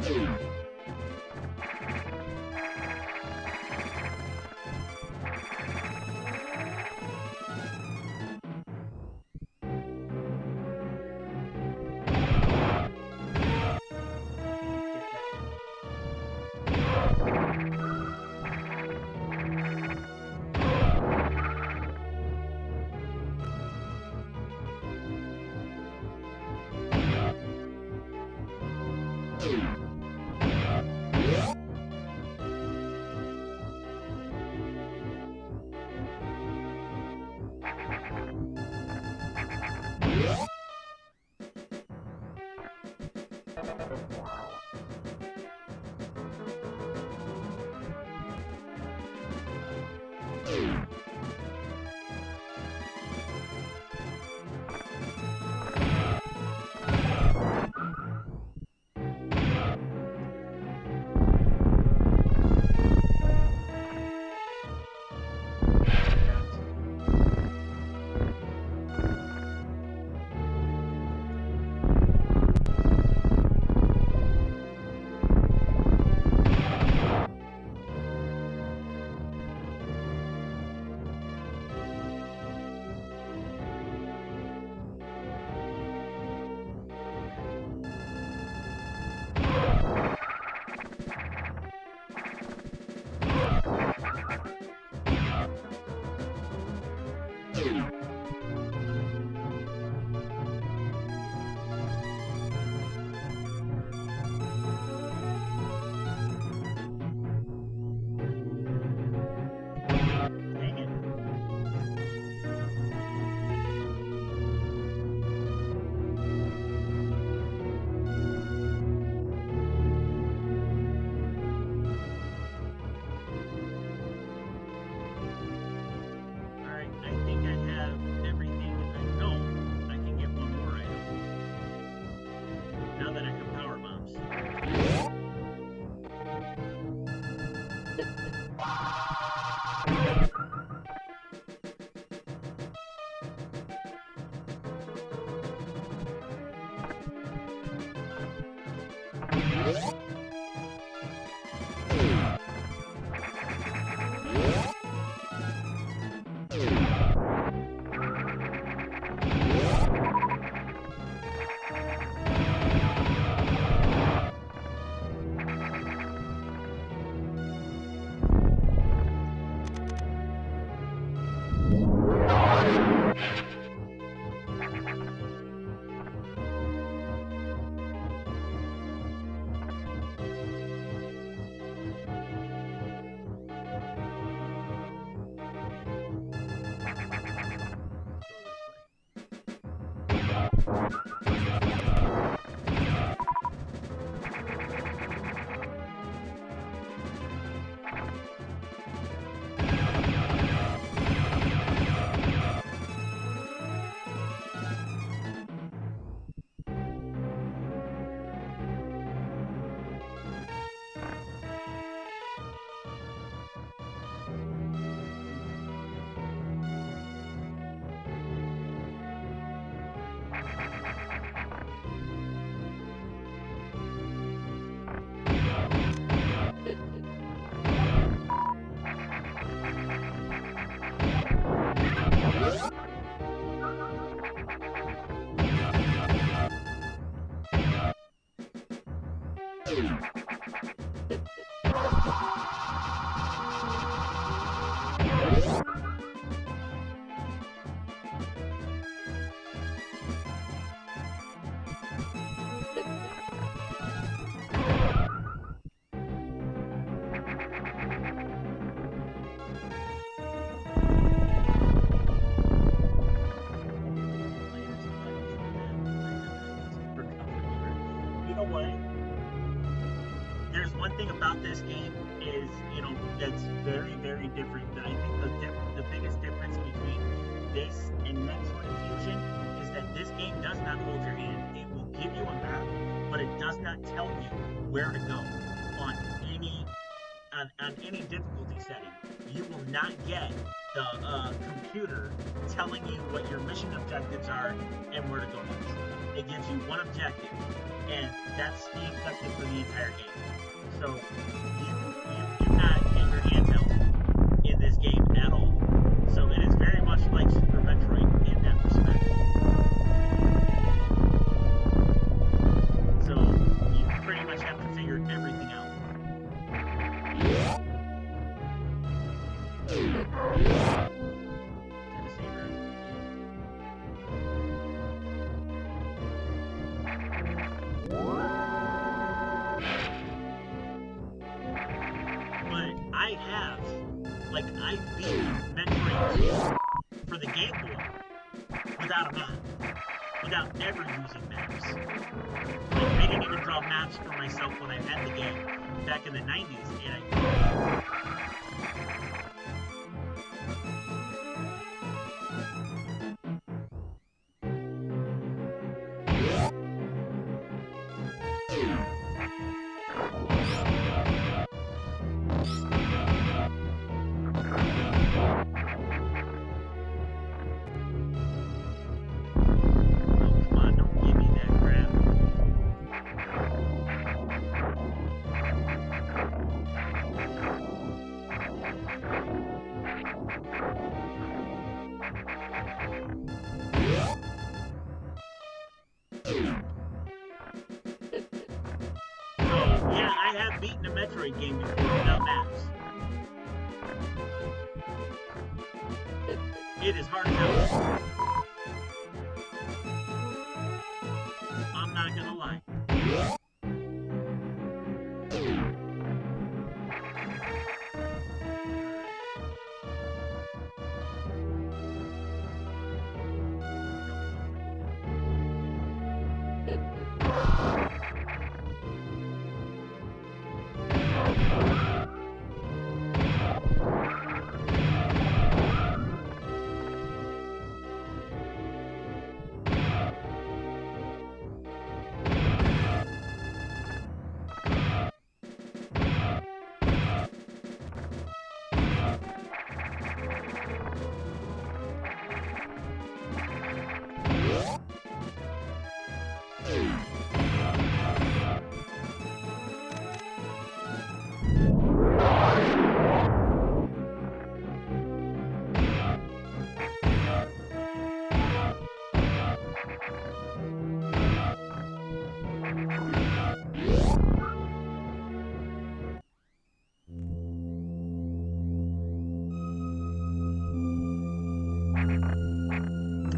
Dang it. Alright, I think I have everything. No, I can get one more item. Now that I have power bombs. You know what? There's one thing about this game is, that's very, very different. I think the biggest difference between this and Metroid Fusion is that this game does not hold your hand. It will give you a map, but it does not tell you where to go on any difficulty setting. You will not get computer telling you what your mission objectives are and where to go next. It gives you one objective, and that's the objective for the entire game. So you do not get your hands held in this game at all. So it is very much like Super Metroid in that respect. So you pretty much have to figure everything out. I beat Metroid 2 for the Game Boy without a map, without ever using maps. Like, I didn't even draw maps for myself when I had the game back in the 90s, and beaten a Metroid game before without maps. It is hard to know. I'm not gonna lie.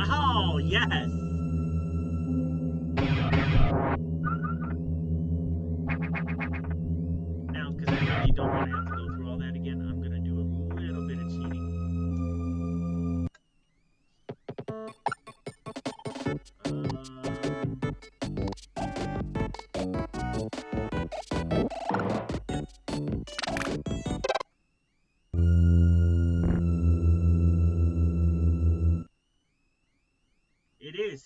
Oh, yes! Now, because I really don't want to have to go through all that again, I'm going to do a little bit of cheating. It is.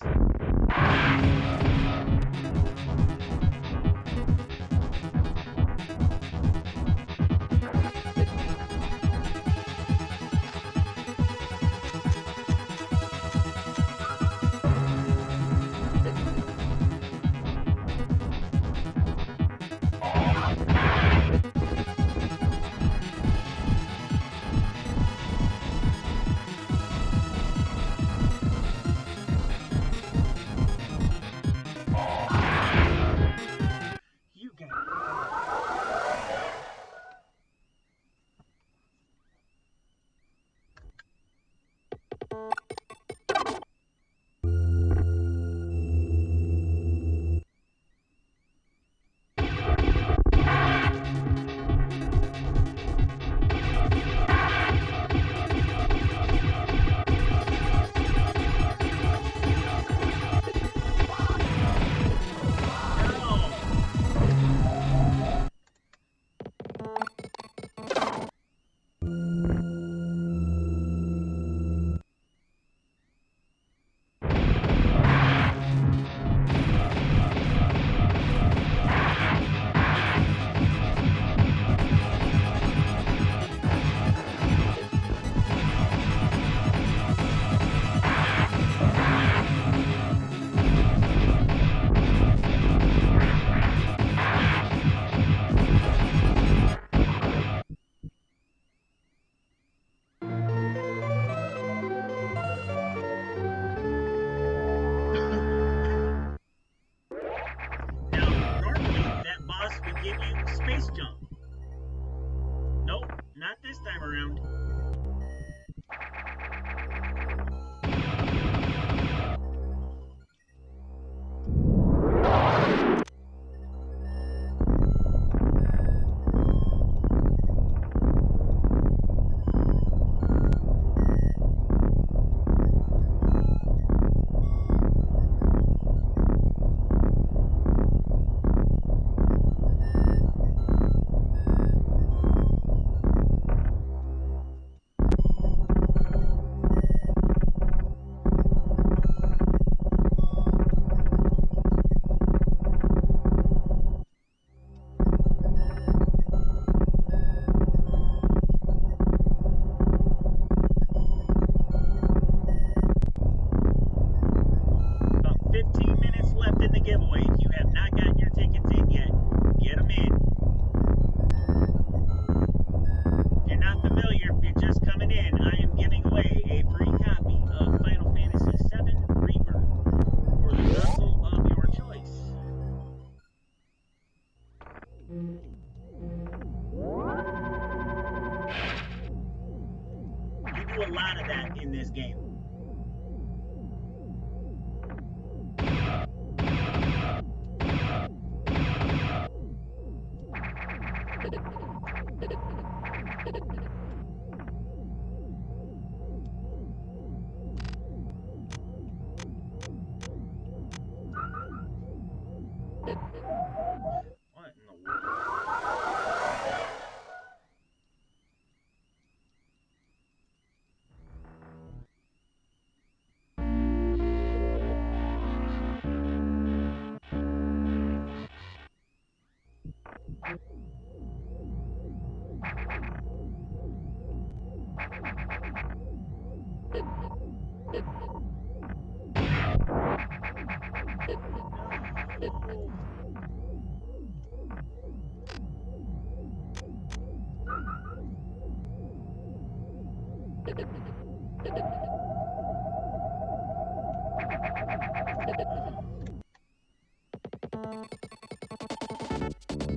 not this time around. A lot of that in this game. What in the world?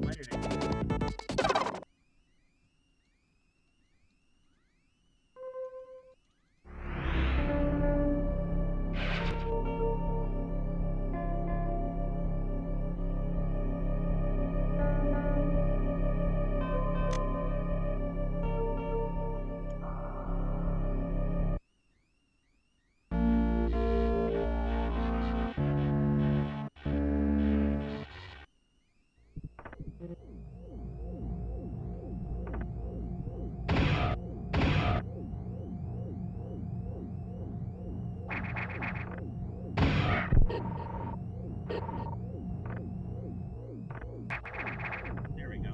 Why did it? There we go.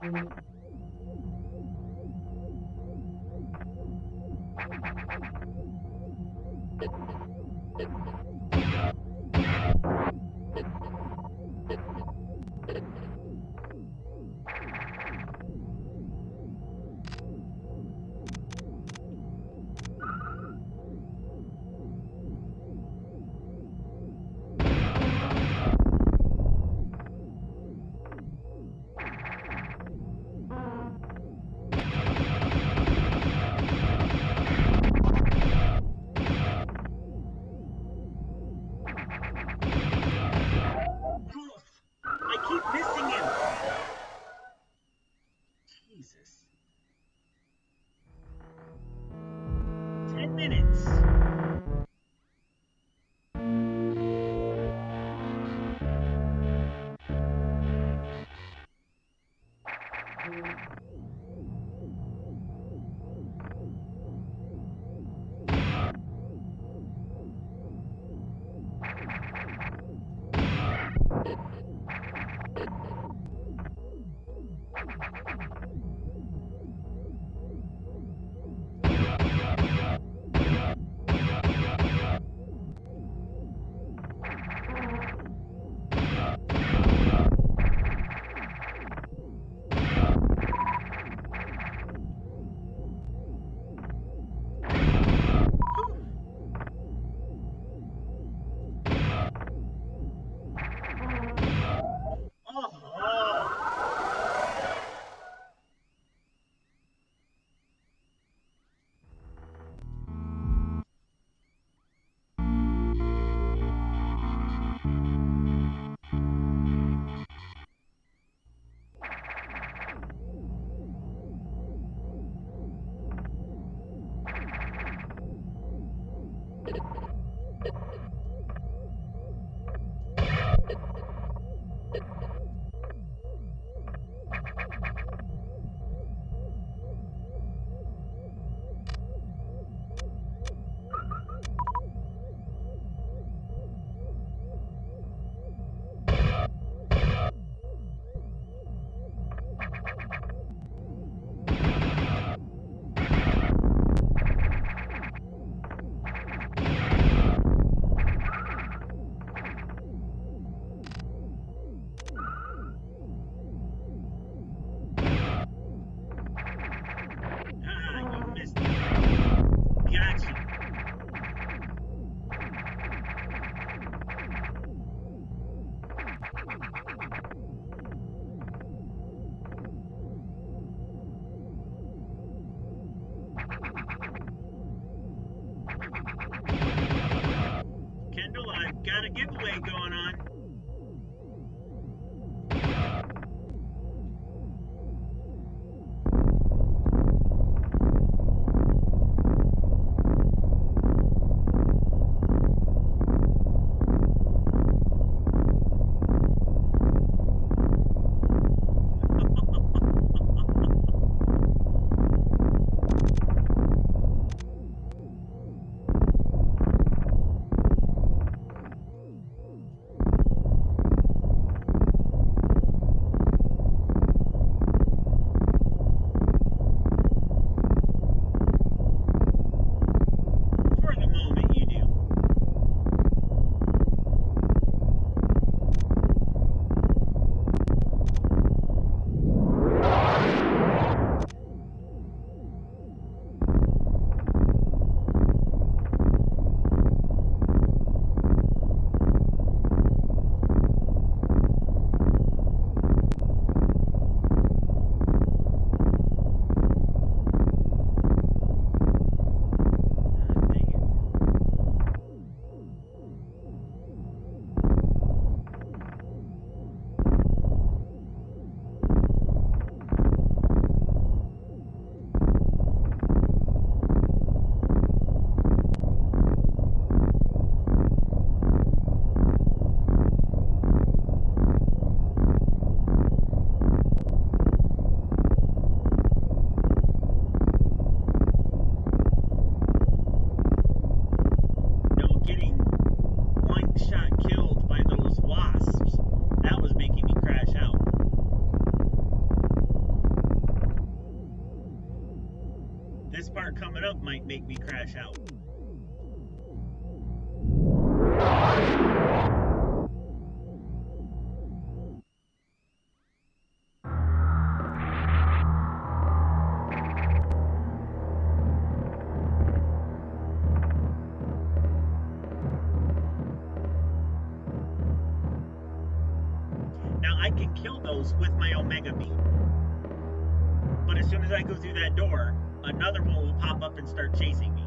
I keep missing him. Jesus. 10 minutes. You missed it. Got you. Kendall, I've got a giveaway going on. This part coming up might make me crash out. Now I can kill those with my Omega Beam. But as soon as I go through that door, another one will pop up and start chasing me.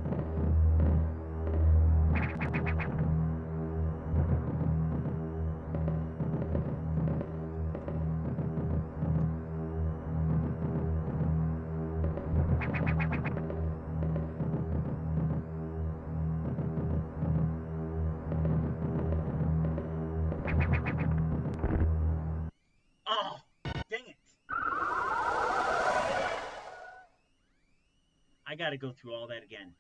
Oh, dang it. I gotta go through all that again.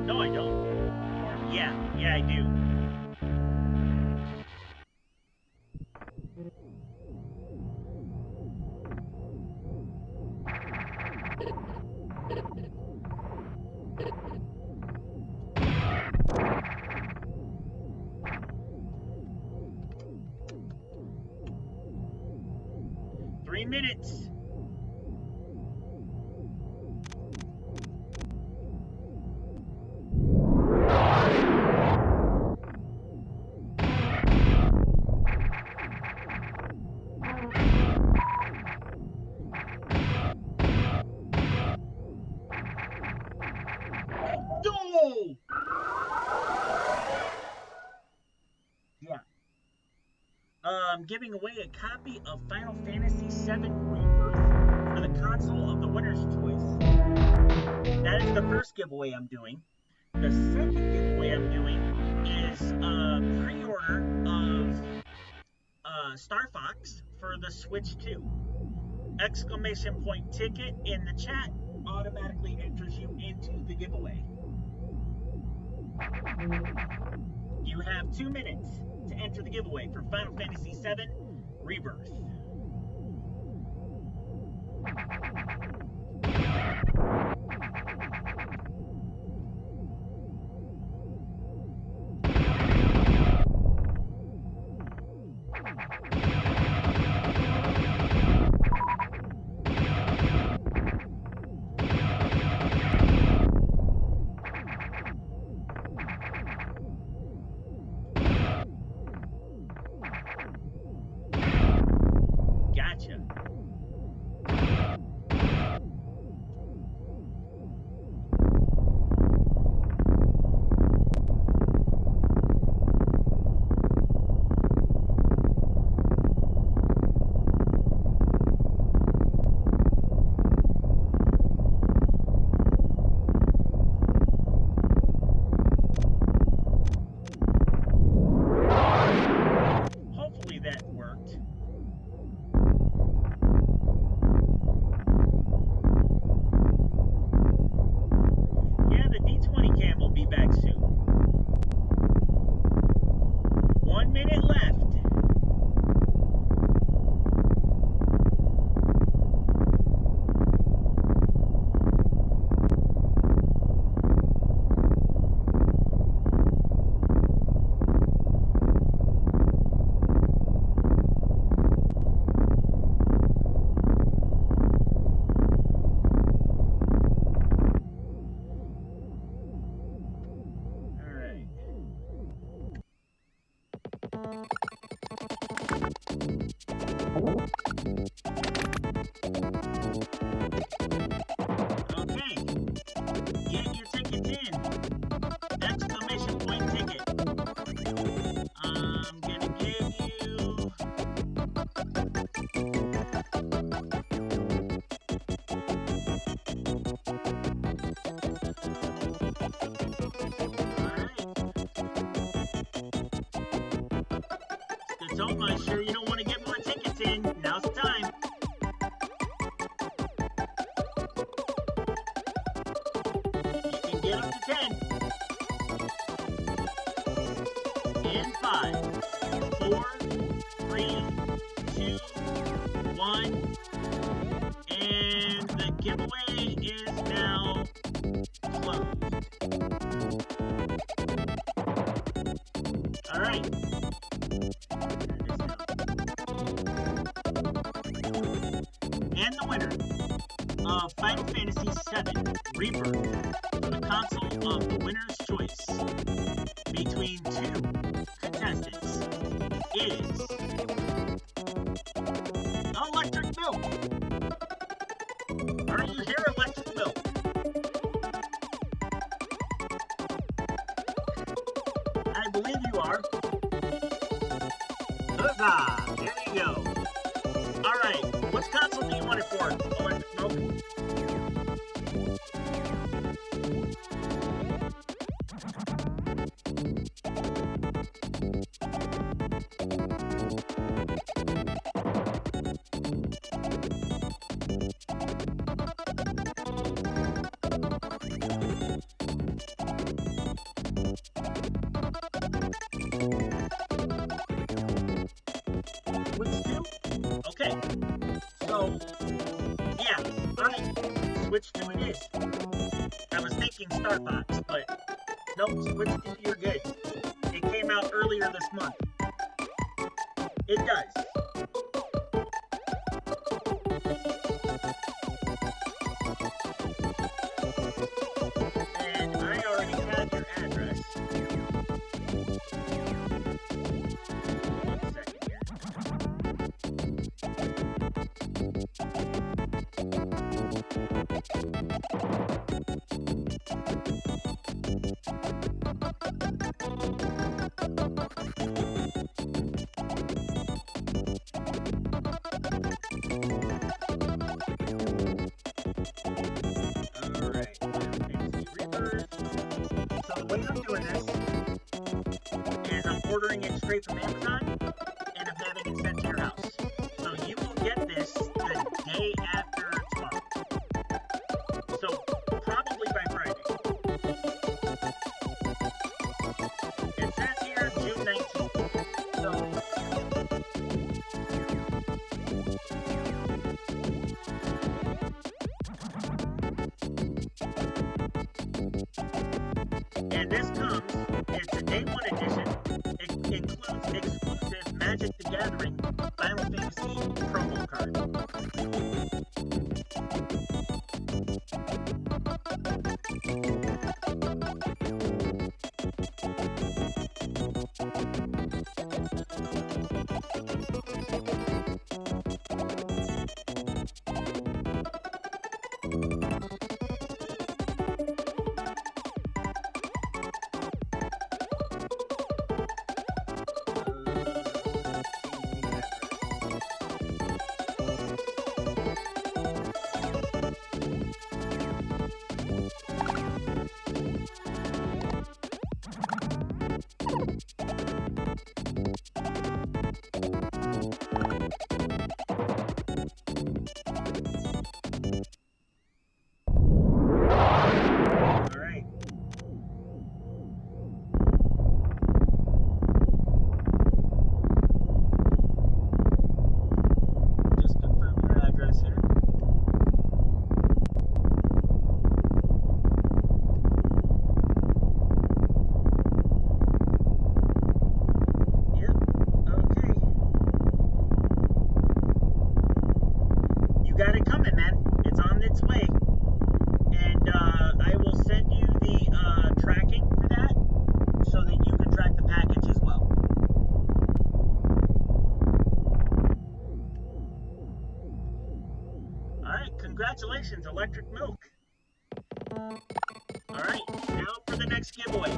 No, I don't. Yeah, I do. Three minutes. No! Yeah. I'm giving away a copy of Final Fantasy VII Rebirth for the console of the winner's choice. That is the first giveaway I'm doing. The second giveaway I'm doing is a pre-order of Star Fox for the Switch 2. Exclamation point ticket in the chat automatically enters you into the giveaway. You have 2 minutes to enter the giveaway for Final Fantasy VII Rebirth. Gotcha. Hopefully that worked. Yeah, the D20 cam will be back soon. 1 minute left. All right. Okay. Get your tickets in. Exclamation point ticket. I'm gonna give you. Alright. Scotoma, sure you don't want to get more tickets in. Now's the time. You can get up to 10. In 5, 4, 3, 2, 1, and giveaway is now closed. Alright. And the winner of Final Fantasy VII Rebirth for the console of the winner's choice between two contestants is Electric Milk. Are you here, Electric Milk? I believe you are. Huzzah! There you go. Alright, which console do you want it for, Electric Milk? Switch to? Okay. So, yeah, alright. Switch to it is. I was thinking Starfox, but nope, Switch to you're good. It came out earlier this month. It does. And I already had your address. One second here. Alright, Fantasy Rebirth. So the way I'm doing this is I'm ordering it straight from Amazon and I'm having it sent to your house. So you will get this the day after tomorrow. So probably by Friday. It says here June 19th. So and this comes, it's a day one edition. It includes exclusive Magic the Gathering Final Fantasy promo card. Alright. Just confirm your address here. Yep, okay. You got it coming, man. It's on its way. And I will send you the tracking for that so that you can track the package as well. Alright, congratulations, Electric Milk. Alright, now for the next giveaway.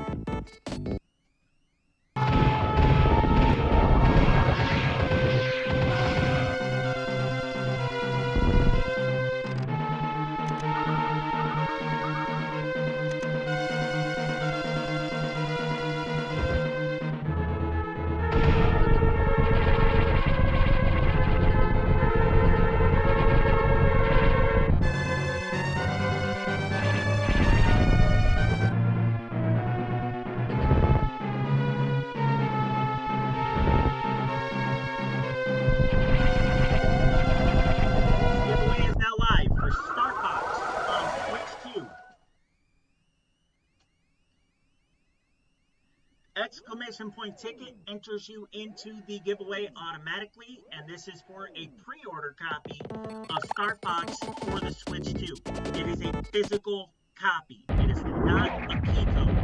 exclamation point ticket enters you into the giveaway automatically, and this is for a pre-order copy of Star Fox for the Switch 2. It is a physical copy. It is not a key code.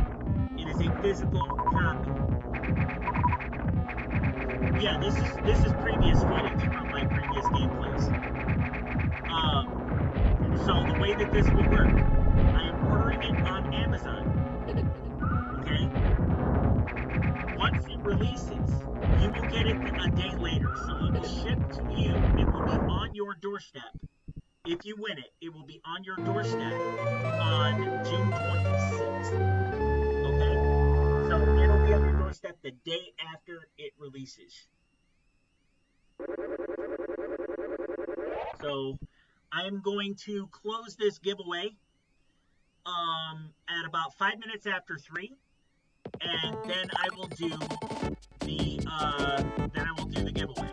It is a physical copy. Yeah, this is previous footage from my previous gameplays. So the way that this will work, I am ordering it on Amazon. Okay? Once it releases, you will get it a day later. So it will ship to you. It will be on your doorstep. If you win it, it will be on your doorstep on June 26th. Okay? So it'll be on your doorstep the day after it releases. So I am going to close this giveaway at about 5 minutes after 3, and then I will do the giveaway.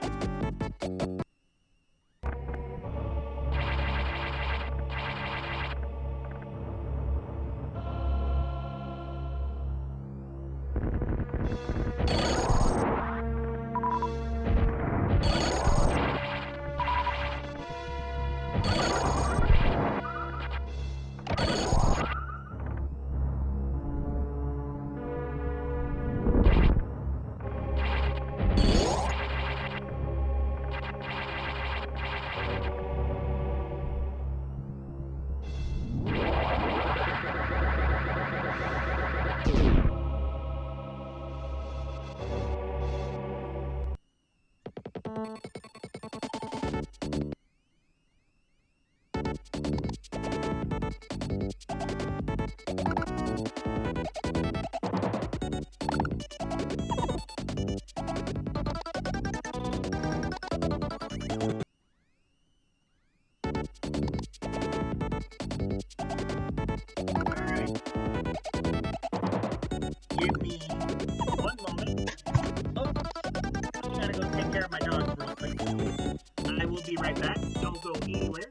Give me 1 moment. Oh, I gotta go take care of my dogs real quick. I will be right back. Don't go anywhere.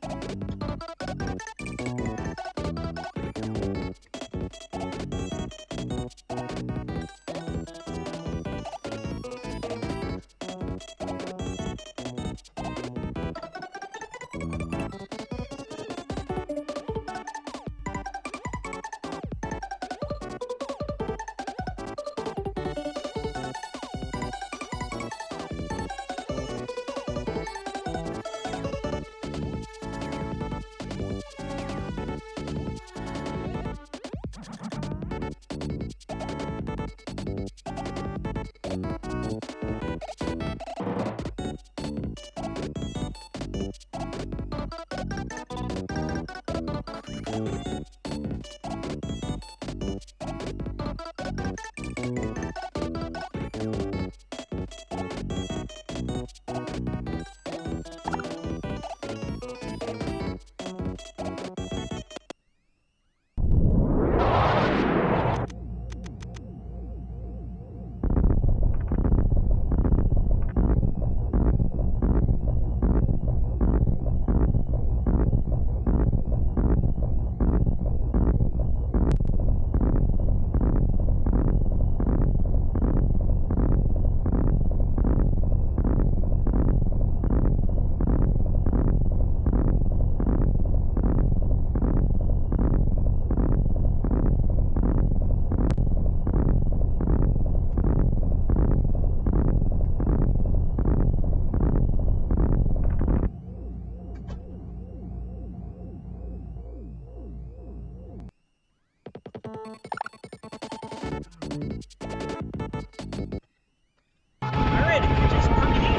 Alright, if you're just coming in,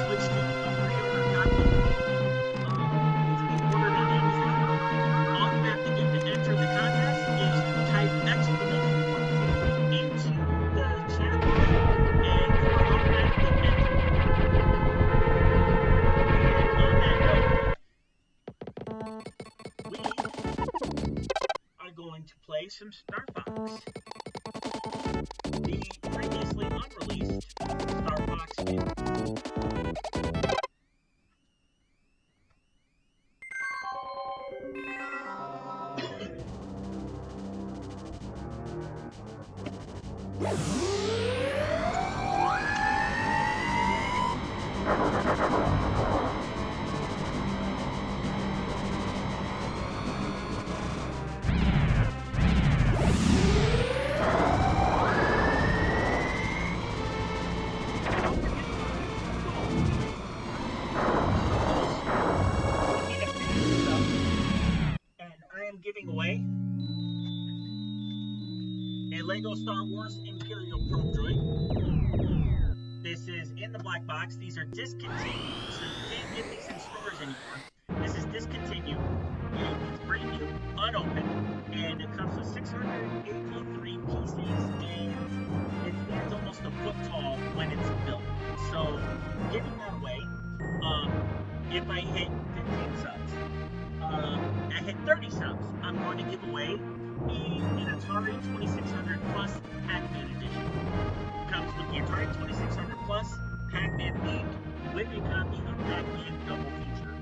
switch to a pre-order copy. It's been ordered on Amazon. All you have to do to enter the contest is type exclamation point into the chat and you are automatically entered. On that note, we are going to play some Star Fox. The previously unreleased Star Fox game. Lego Star Wars Imperial Probe Droid. This is in the black box. These are discontinued, so you can't get these in stores anymore. This is discontinued. It's brand new, unopened, and it comes with 683 pieces, and it stands almost a foot tall when it's built. So, giving that away, if I hit 15 subs, I hit 30 subs, I'm going to give away an Atari 2600 Plus Pac-Man edition. Comes with the Atari 2600 Plus Pac-Man themed with a copy of Pac-Man Double Feature.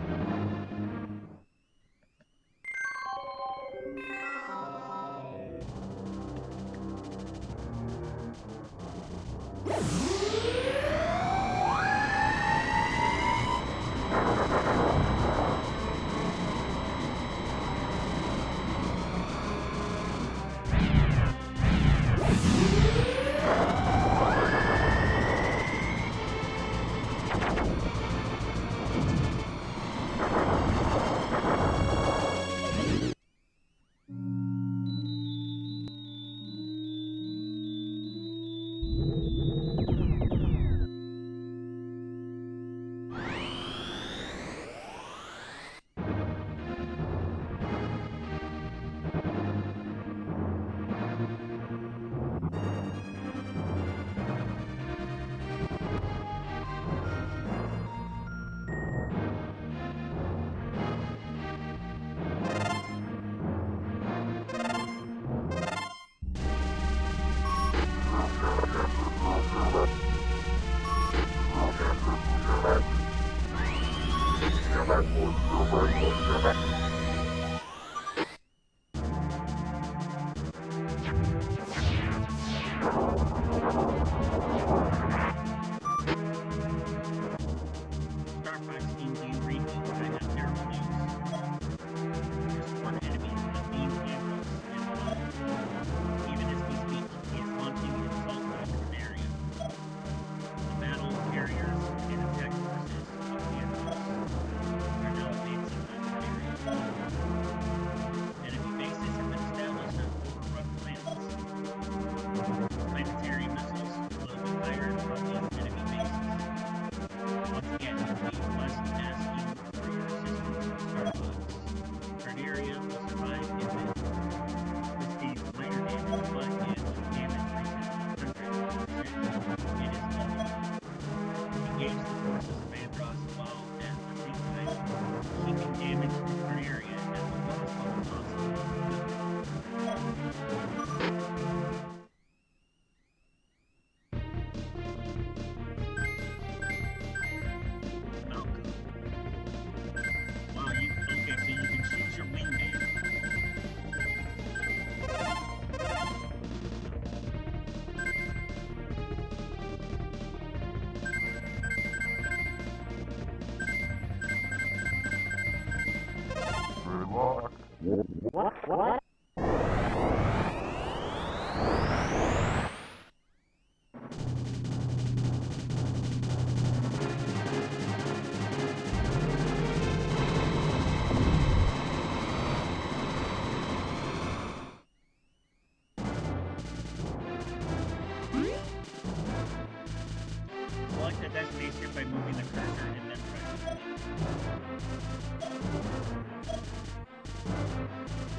Select a destination by moving the cursor and then press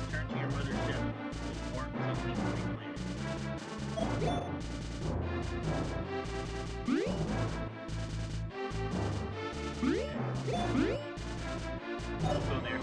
Return to your mothership to warp something reclaimed. We'll go there.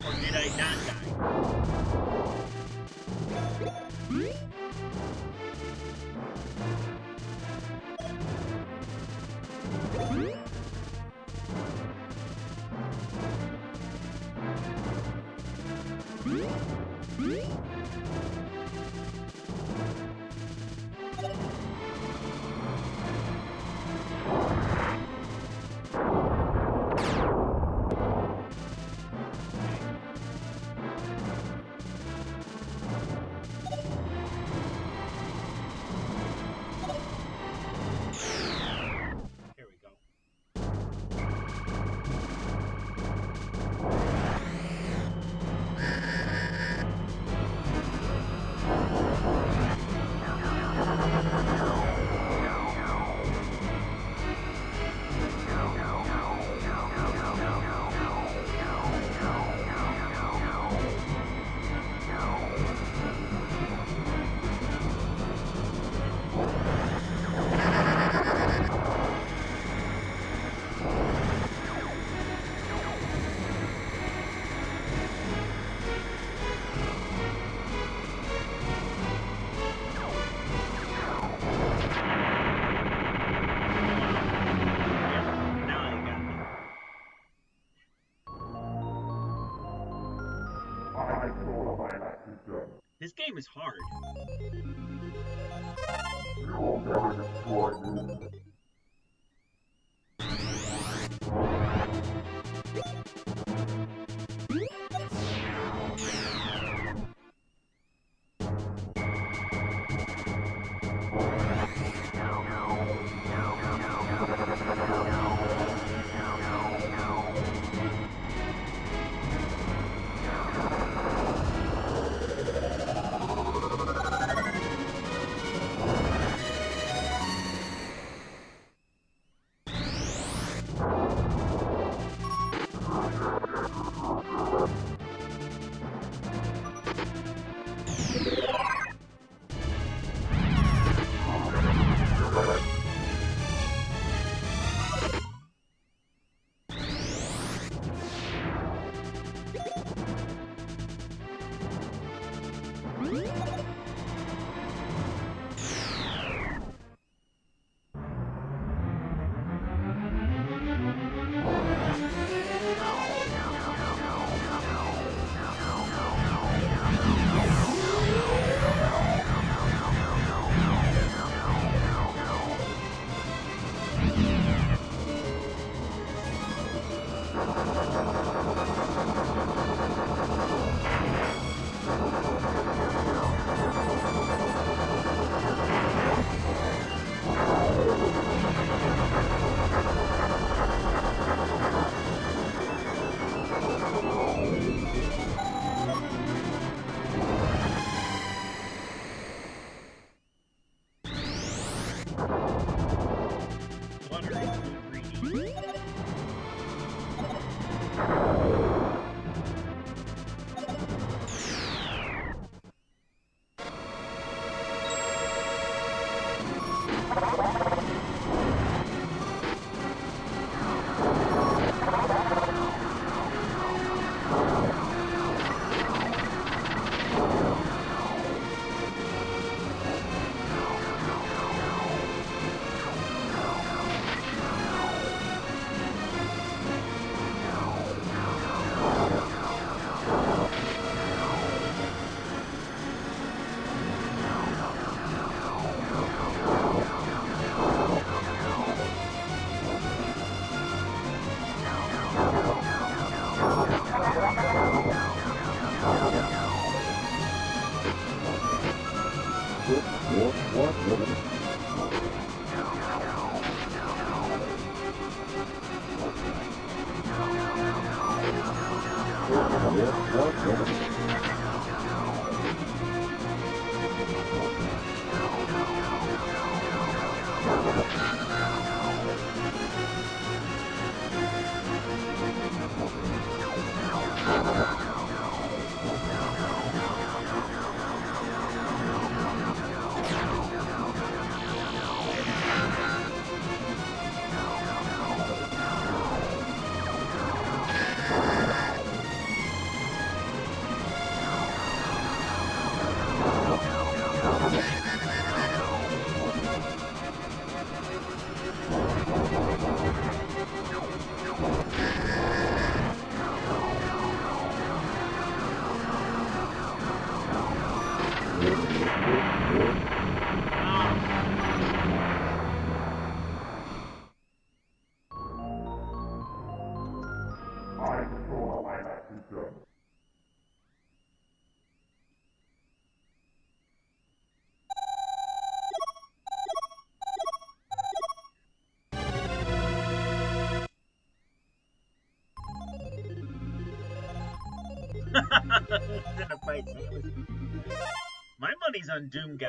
Or did I not die? Here we go. Now you got me. This game is hard. Gonna fight Samus. My money's on Doom Guy.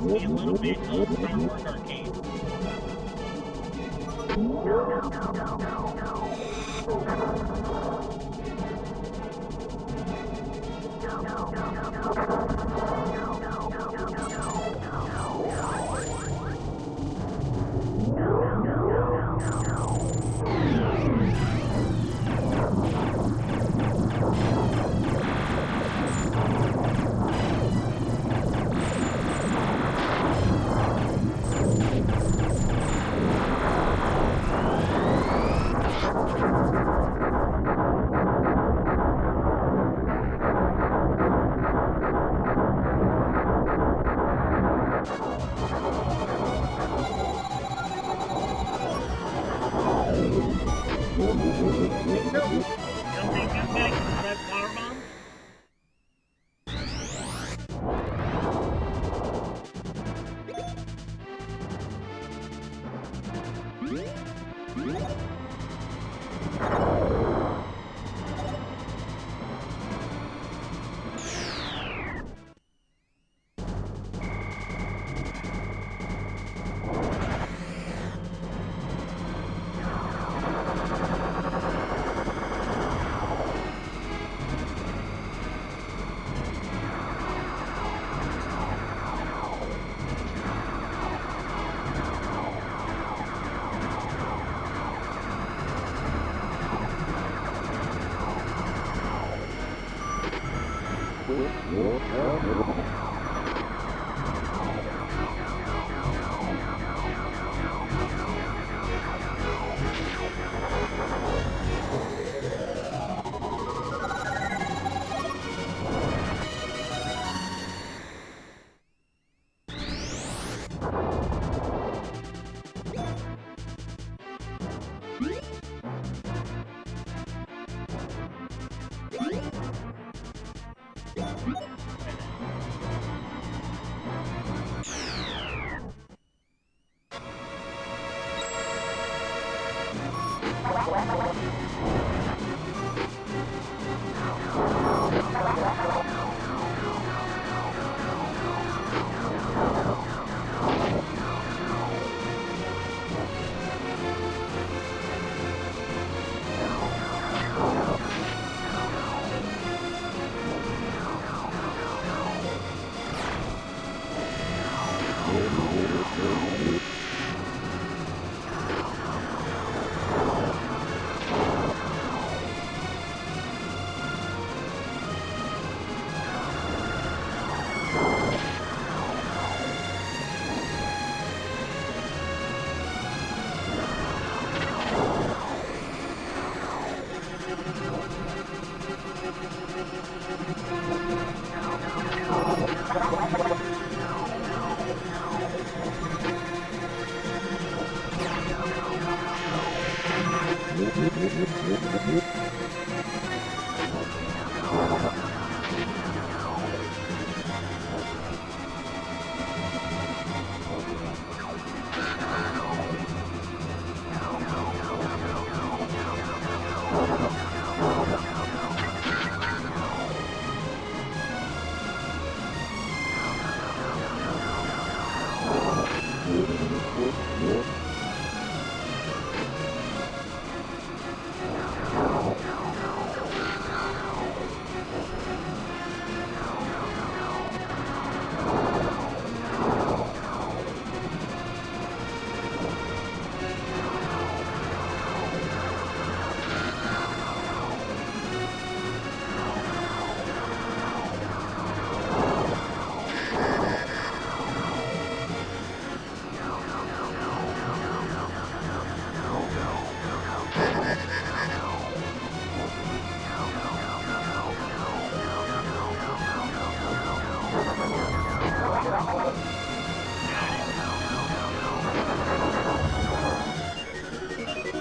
Me a little bit of Star Wars Arcade. think so? You don't think this guy can spread power bombs?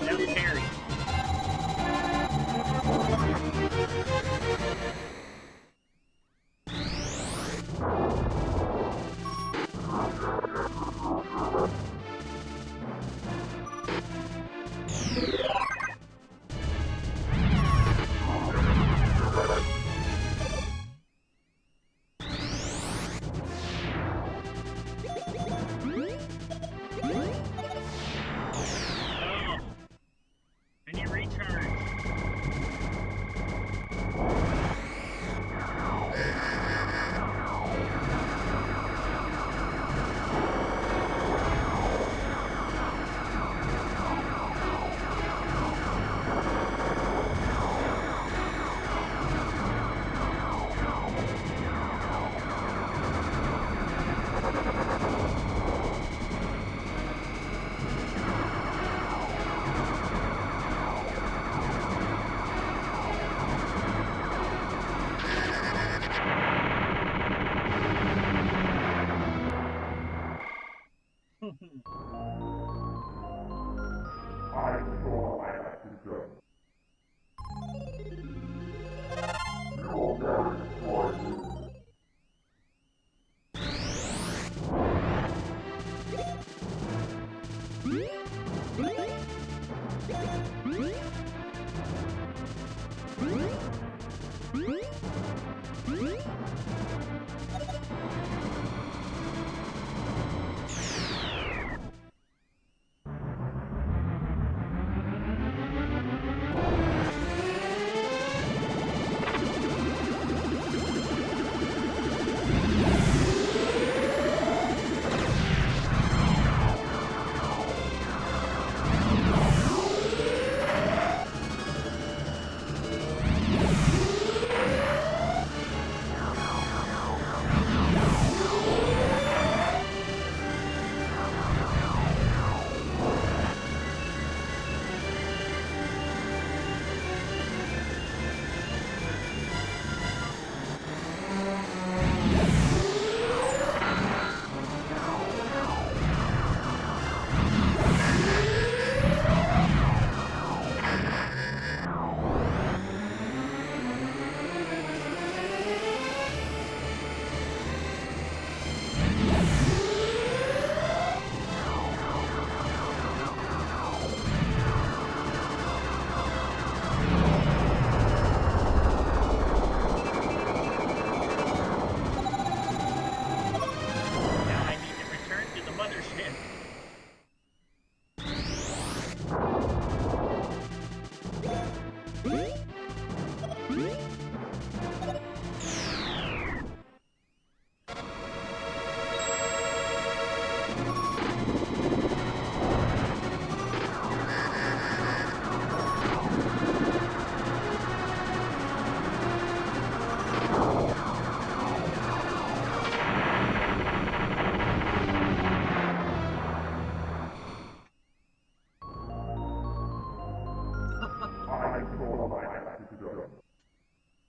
That was Harry. Oh, I need recharge.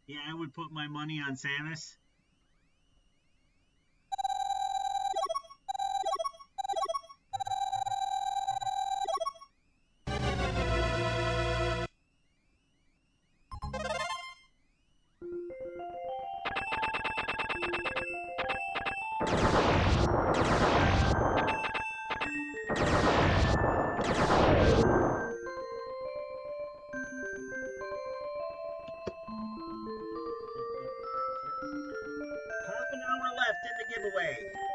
Yeah, I would put my money on Samus. Half an hour left in the giveaway.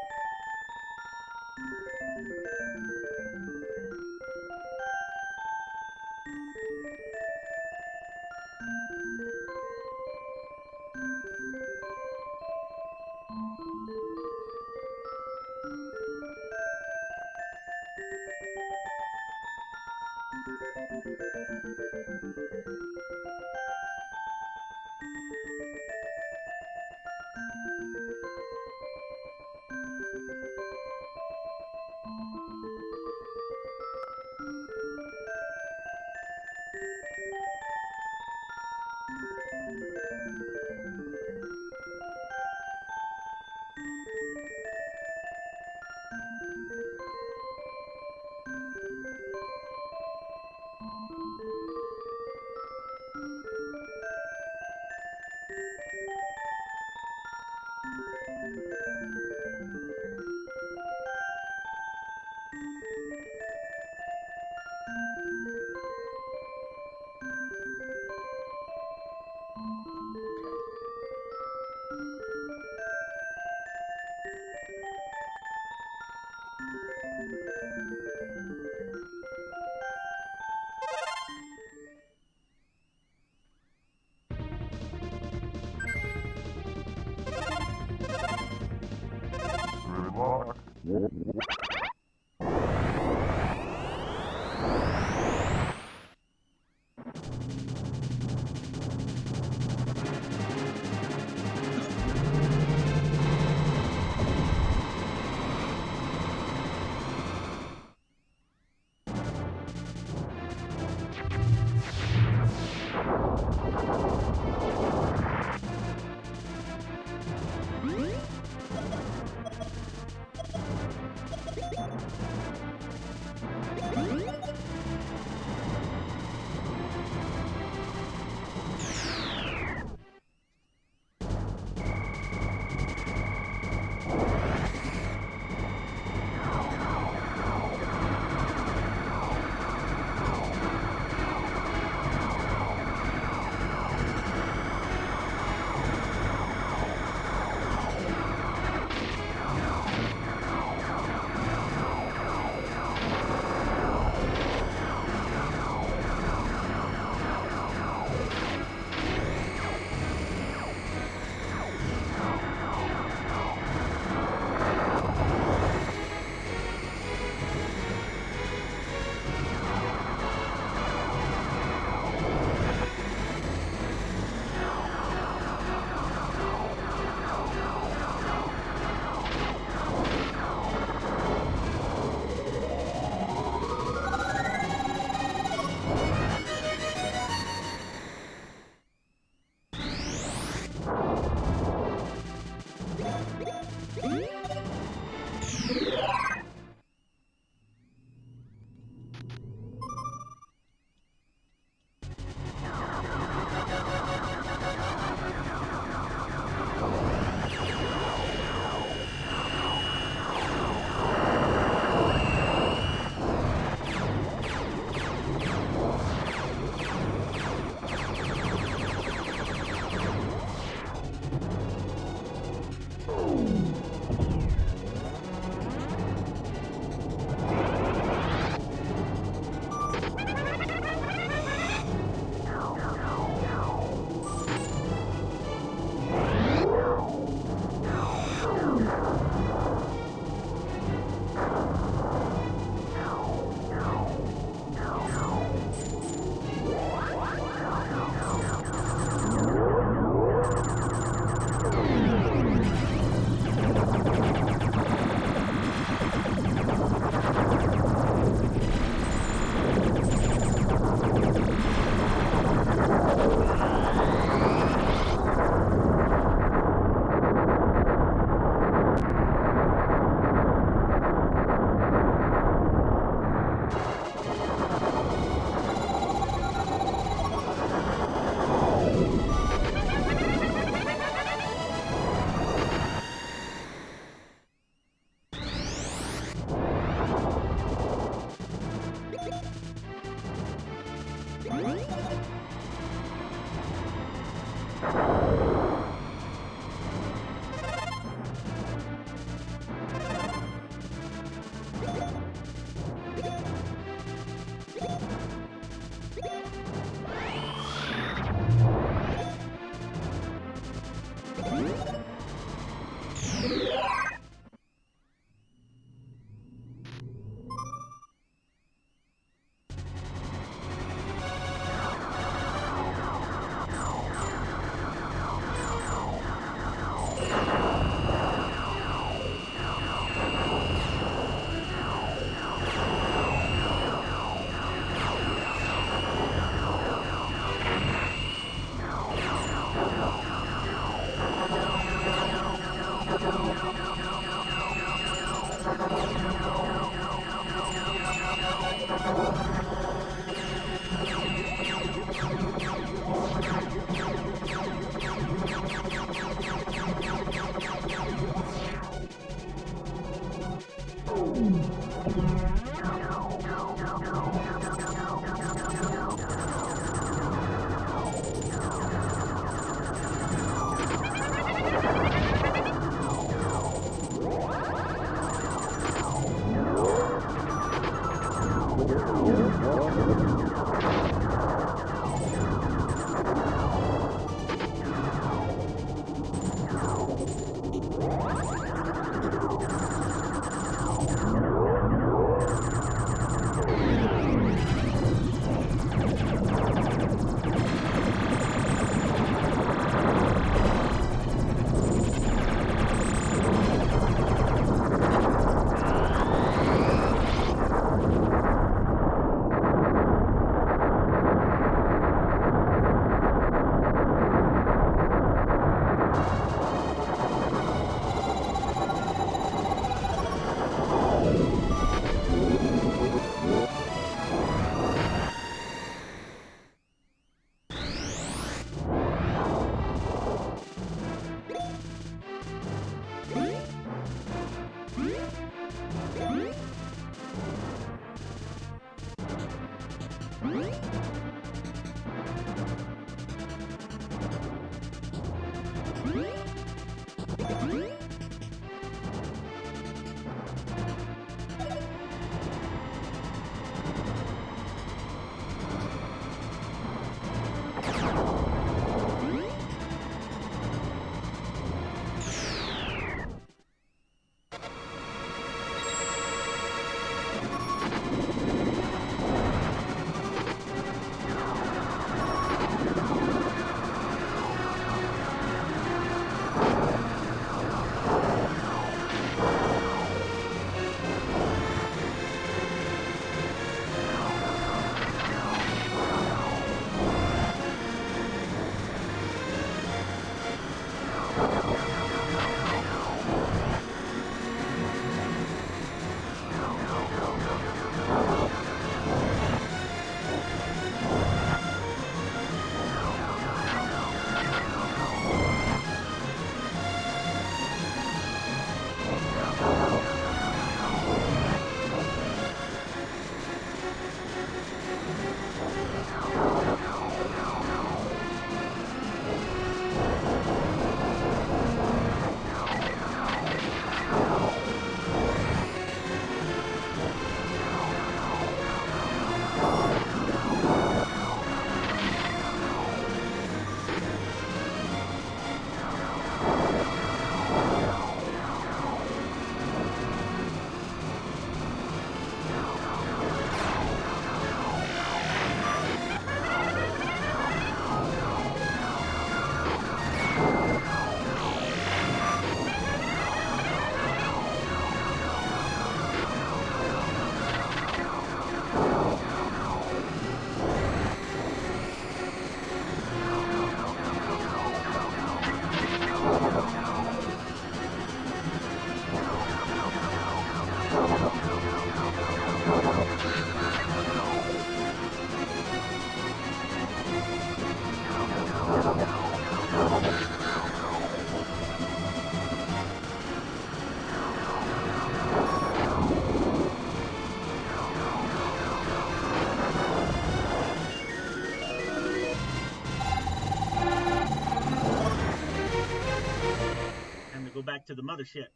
to the mothership.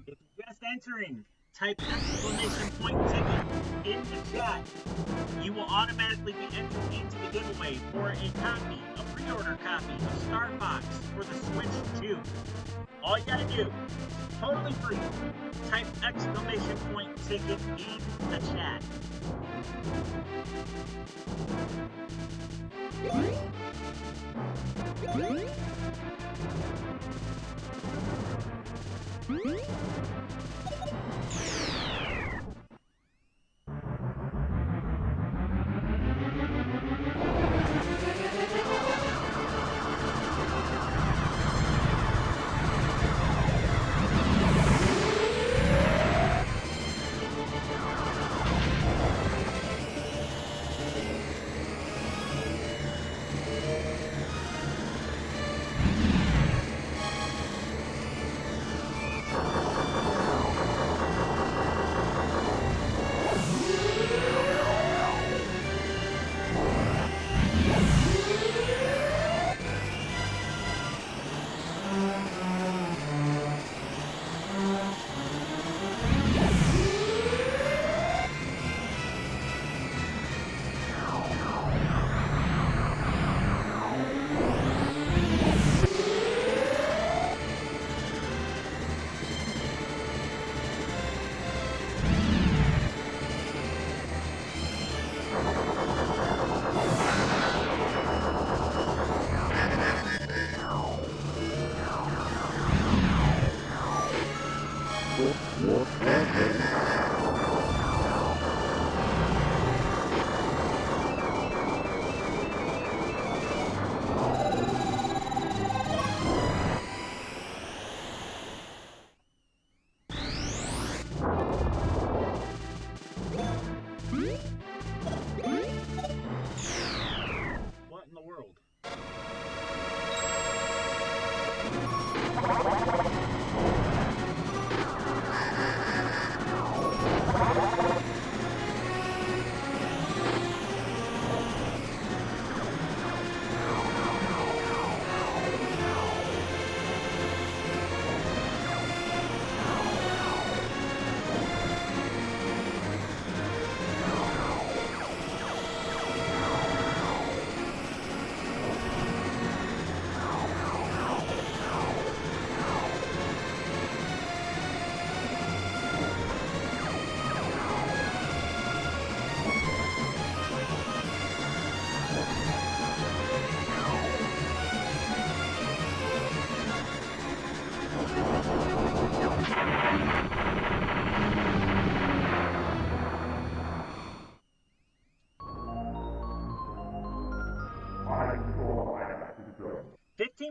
If you're just entering, type exclamation point ticket in the chat. You will automatically be entered into the giveaway for a copy, a pre-order copy of Star Fox for the Switch 2. All you gotta do, totally free, type exclamation point ticket in the chat. What in the world?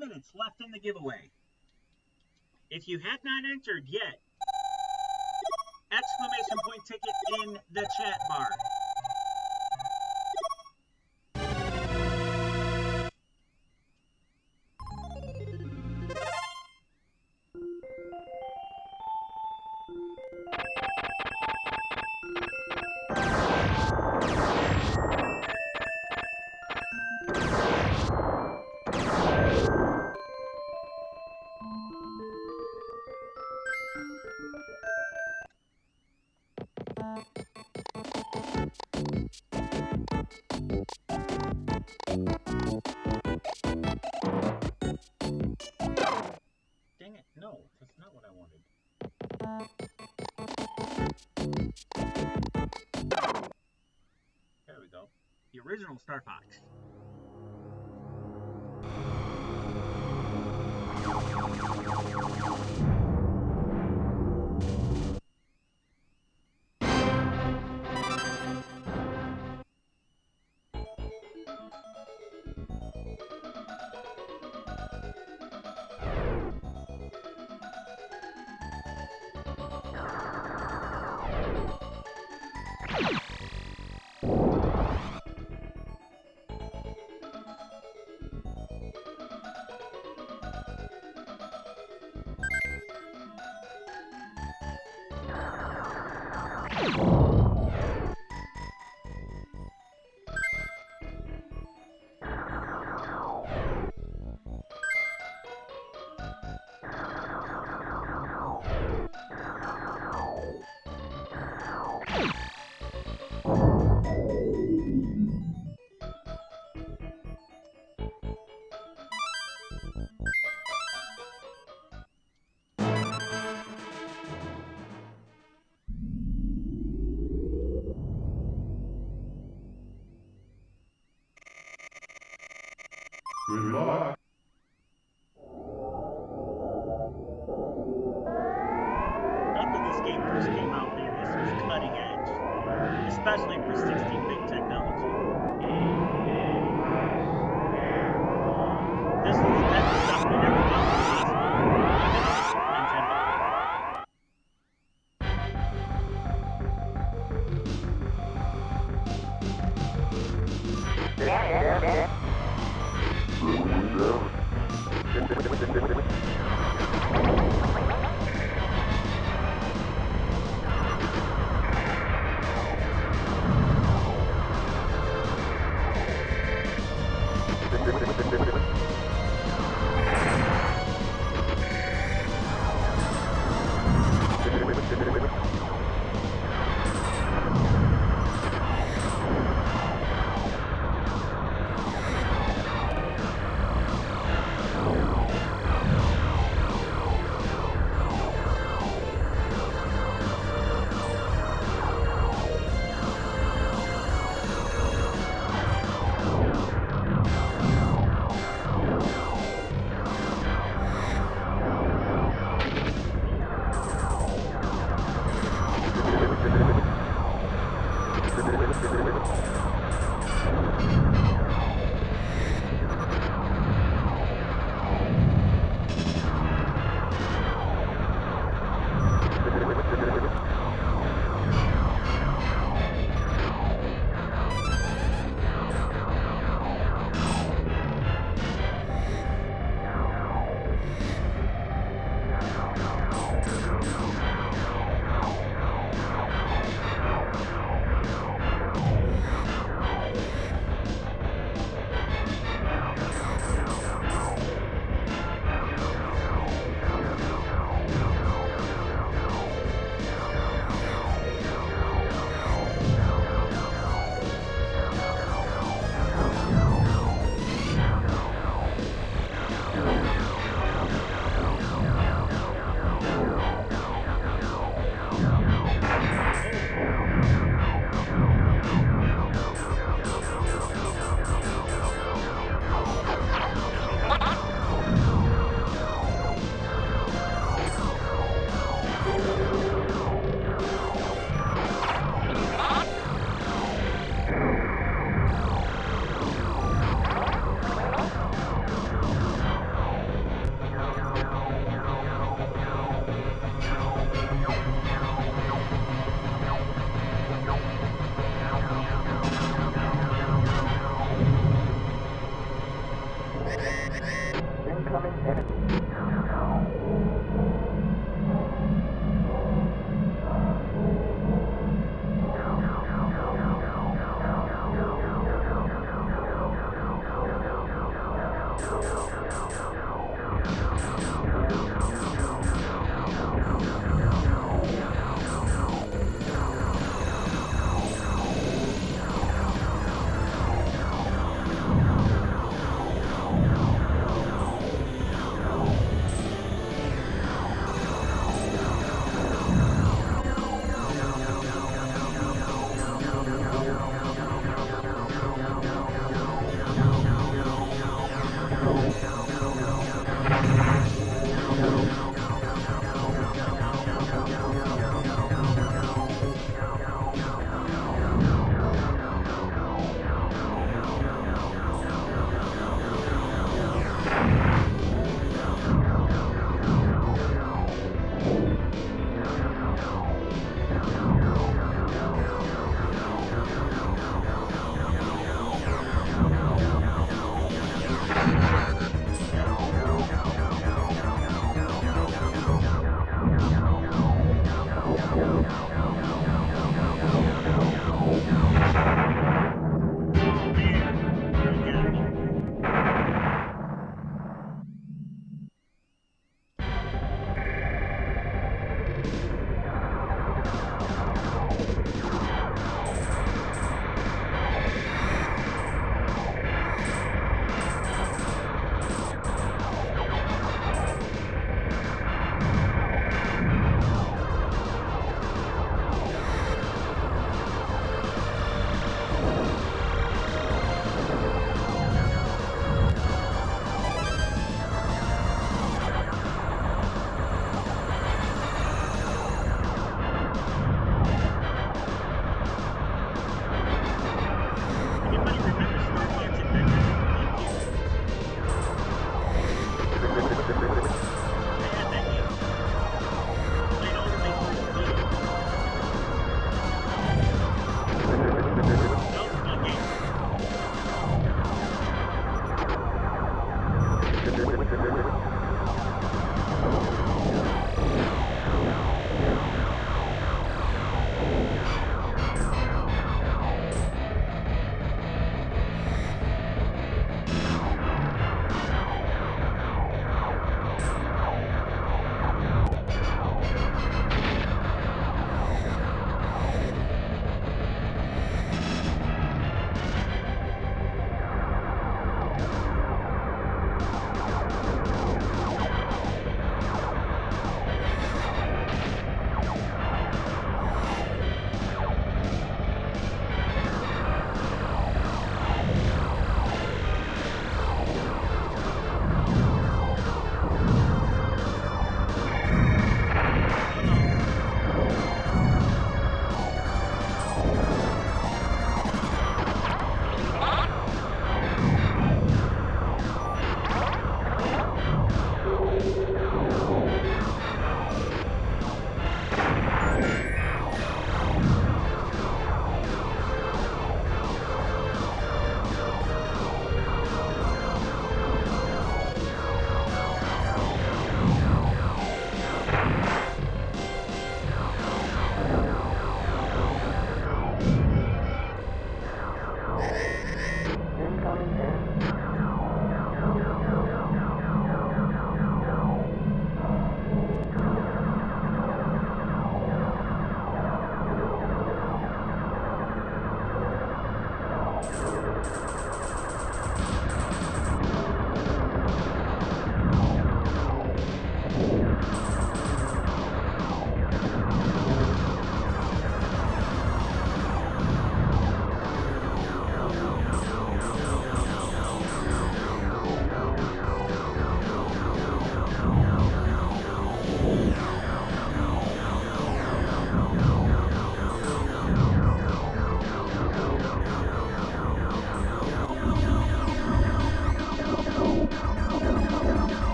Minutes left in the giveaway. If you have not entered yet, exclamation point ticket in the chat bar. There we go. The original Star Fox. Good luck. Back when this game first came out, man, this was cutting edge, especially for 16-bit technology. This is the type of stuff we never thought was possible. Nintendo.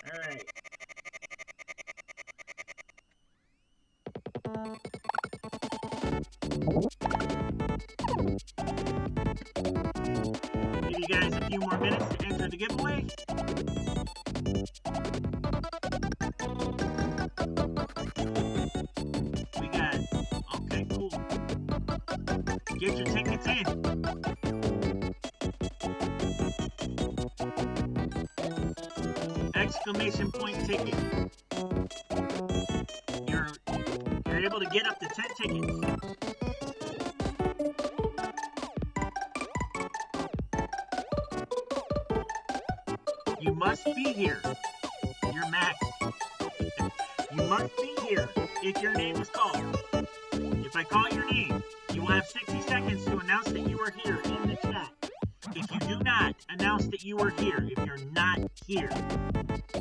Alright. Give you guys a few more minutes to enter the giveaway. We got, okay, cool. Get your tickets in. Exclamation point ticket. You're able to get up to 10 tickets. You must be here. You're maxed. You must be here if your name is called. If I call your name, you will have 60 seconds to announce that you are here in the chat. If you do not announce that you are here, if you're not here,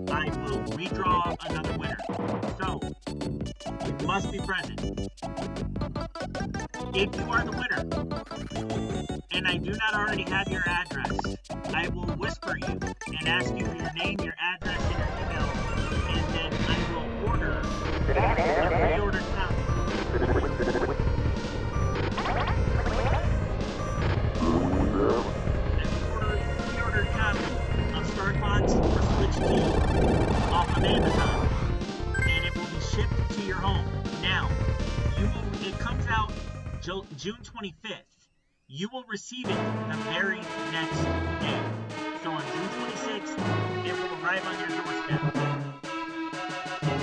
I will redraw another winner. So, you must be present. If you are the winner, and I do not already have your address, I will whisper you and ask you for your name, your address, and your email, and then I will order the pre-ordered copy. Pre-ordered copy of Star Fox for Switch 2 off of Amazon, and it will be shipped to your home. Now, it comes out June 25th. You will receive it the very next day. So on June 26th, it will arrive on your doorstep.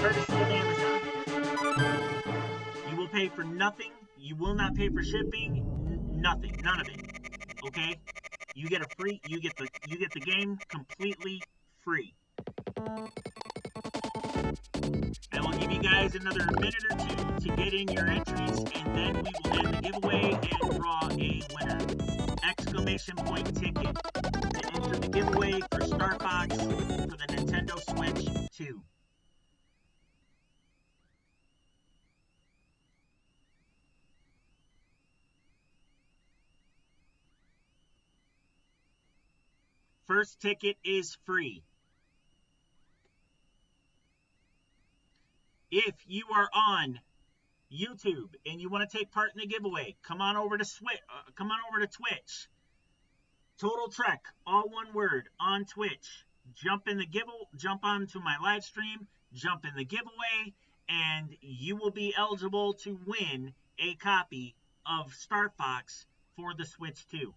Courtesy of Amazon. You will pay for nothing. You will not pay for shipping. Nothing. None of it. Okay? You get the game completely free. I will give you guys another minute or two to get in your entries, and then we will end the giveaway and draw a winner. Exclamation point ticket to enter the giveaway for Star Fox for the Nintendo Switch 2. First ticket is free. If you are on YouTube and you want to take part in the giveaway, come on over to Twitch. Total Trek, all one word, on Twitch. Jump onto my live stream, jump in the giveaway, and you will be eligible to win a copy of Star Fox for the Switch 2.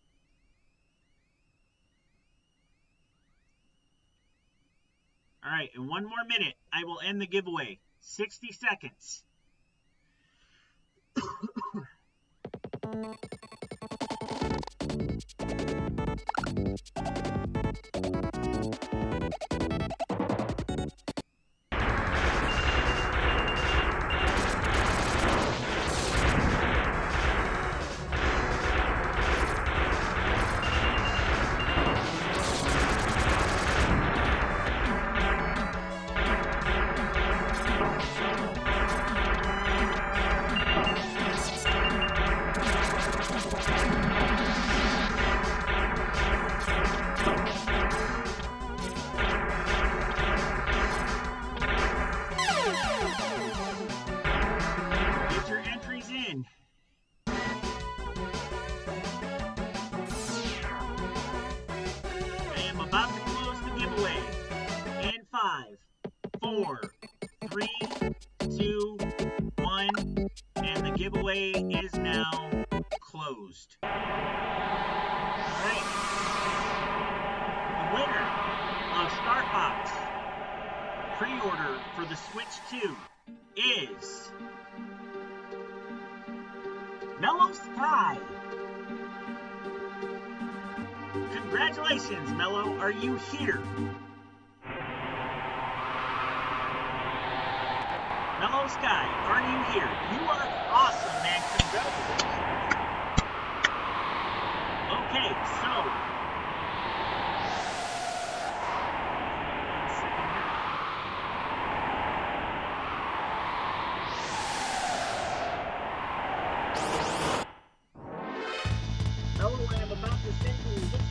All right, in one more minute, I will end the giveaway. 60 seconds. Is now closed. Alright. The winner of Star Fox pre-order for the Switch 2 is Mellow Sky. Congratulations, Mellow. Are you here? Mellow Sky, are you here? You are awesome, man. Congratulations. Okay, so. One second here. Mellow, I am about to send you this.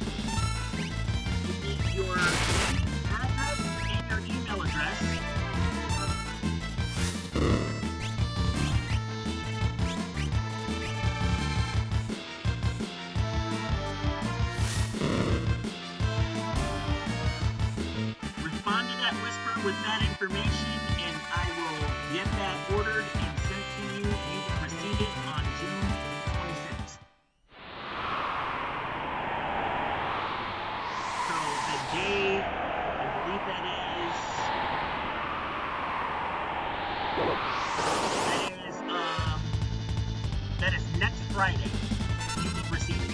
You need your address and your email address. Respond to that whisper with that information, and I will get that ordered and sent to you. You will receive it on June 26th. So the day, I believe that is next Friday. You will receive it.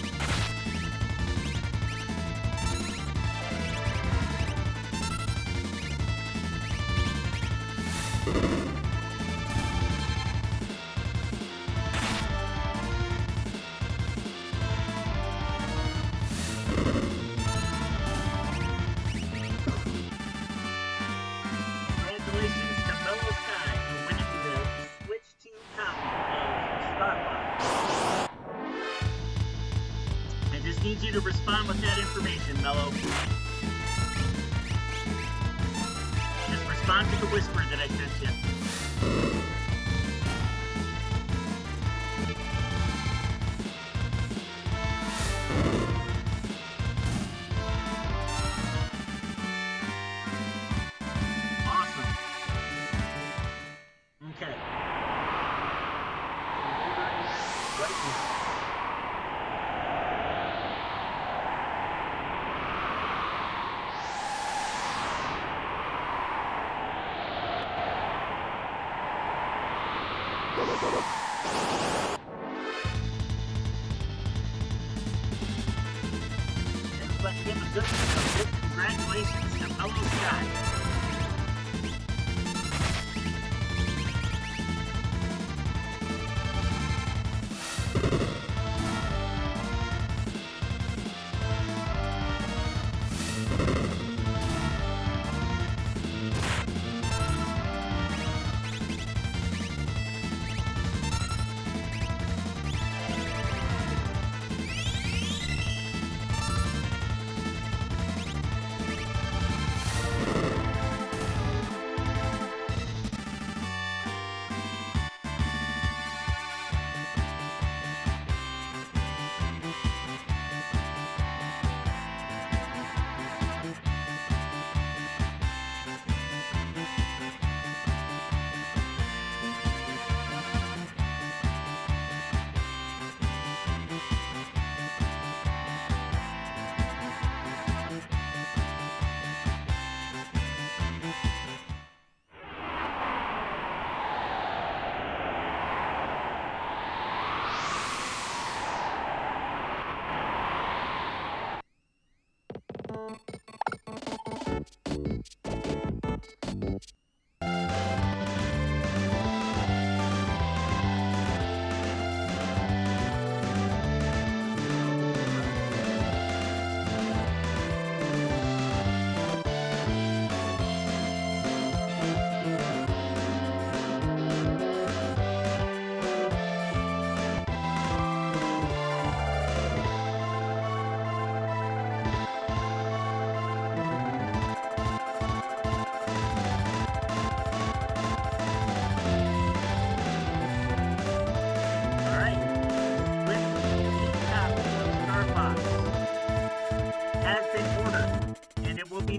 Congratulations to Mellow Sky for winning the Switch 2 copy of Star Fox. I just need you to respond with that information, Mellow. Just respond to the whisper that I sent you. Awesome. Okay. Right now. Let's give a good congratulations to Mellow Sky.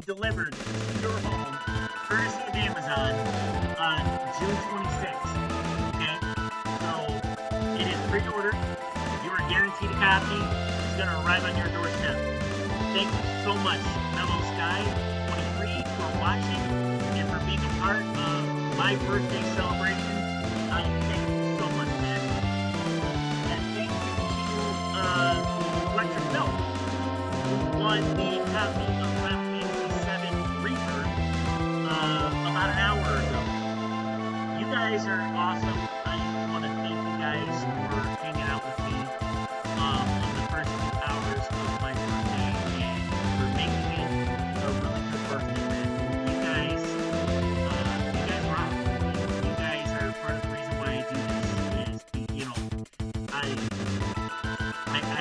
Delivered to your home, courtesy of Amazon, on June 26th. Okay? So, it is pre-ordered. You are guaranteed a copy. It's going to arrive on your doorstep. Thank you so much, Mellow Sky 23, for watching and for being a part of my birthday celebration. Thank you so much, man. And you guys are awesome. I want to thank you guys for hanging out with me on the first 2 hours of my birthday and for making it a really good birthday, man. You guys rock. You guys are part of the reason why I do this. Is, you know, I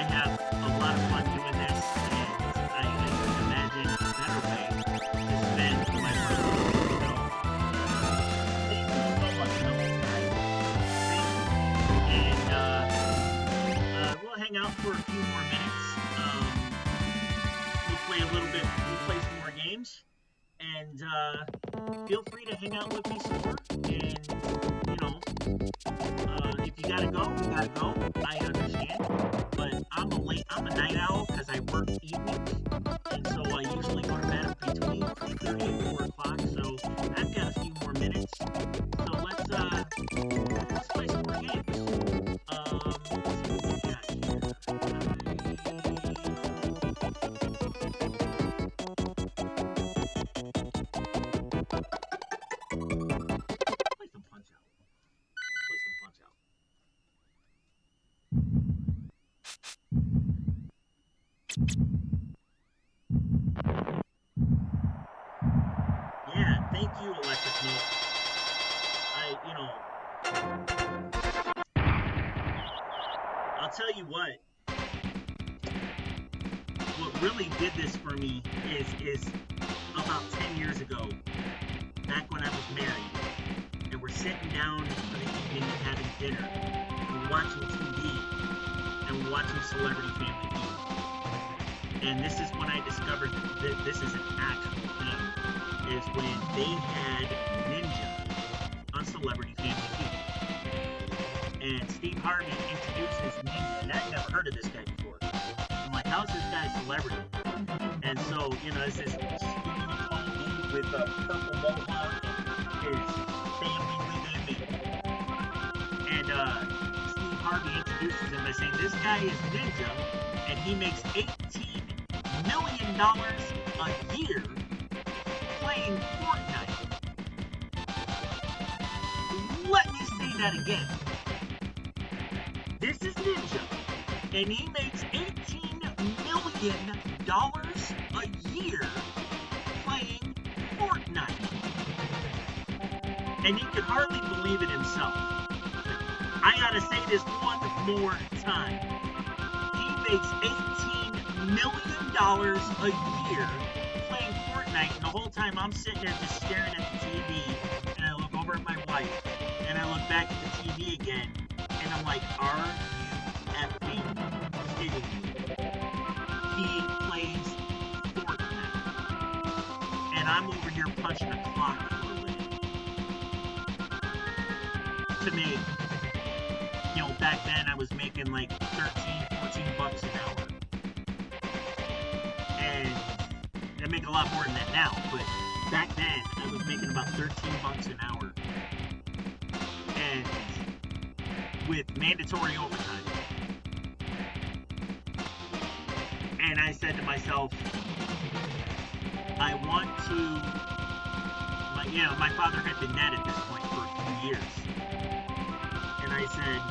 have a lot of fun doing this, and I couldn't imagine a better way to spend my birthday. So, thank you so much for those guys. And we'll hang out for a few more minutes. We'll play a little bit. We'll play some more games, and feel free to hang out with me some more. And you know, if you gotta go, you gotta go. I understand, but I'm a night owl because I work evenings, and so I usually go to bed between 3:30 and 4 o'clock. So I've got a few more minutes. So let's play some more games. Let's see what we got here. Play some Punch Out. Play some Punch Out. Yeah, thank you, Electric Note. I'll tell you what really did this for me is about 10 years ago, back when I was married, and we're sitting down for the evening and having dinner, we're watching TV, and we're watching Celebrity Family Feud. And this is when I discovered that this is an actual thing, is when they had Ninja on Celebrity Family Feud. And Steve Harvey introduces Ninja, and I'd never heard of this guy before. I'm like, how's this guy a celebrity? And so, you know, it's this skinny tall dude with a purple mohawk and his family with him. And Steve Harvey introduces him by saying, this guy is Ninja, and he makes $18 million a year playing Fortnite. Let me say that again. This is Ninja, and he makes $18 million a year playing Fortnite. And he could hardly believe it himself. I gotta say this one more time. He makes $18 million a year playing Fortnite, and the whole time I'm sitting there just staring at the TV, and I look over at my wife, and I look back at the TV again, and I'm like, are you effing kidding me? He plays Fortnite, and I'm over here punching a clock for a living. To me, you know, back then I was making like 13, 14 bucks an hour. And I make a lot more than that now, but back then I was making about 13 bucks an hour. And with mandatory overtime. And I said to myself, I want to, my father had been dead at this point for a few years. And I said,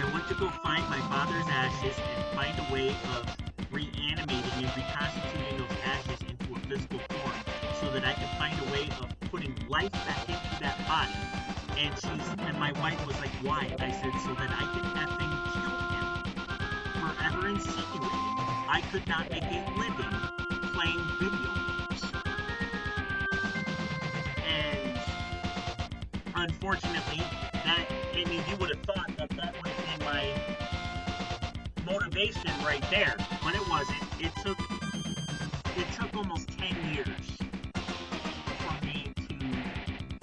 I want to go find my father's ashes and find a way of reanimating and reconstituting those ashes into a physical form so that I can find a way of putting life back into that body. And my wife was like, why? I said, so that I can effing kill him. Forever insinuating I could not make a living playing video games. And unfortunately, you would have thought that would have been my motivation right there, but it wasn't. It took almost 10 years for me to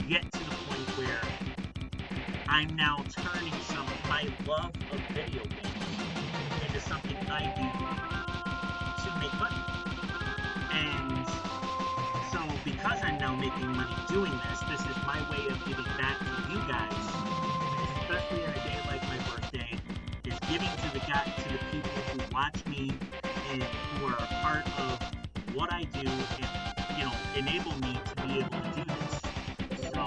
get to the point where I'm now turning my love of video games into something I do to make money. And so because I'm now making money doing this is my way of giving back to you guys, especially on a day like my birthday, is giving to the people who watch me and who are a part of what I do and, enable me to be able to do this. So,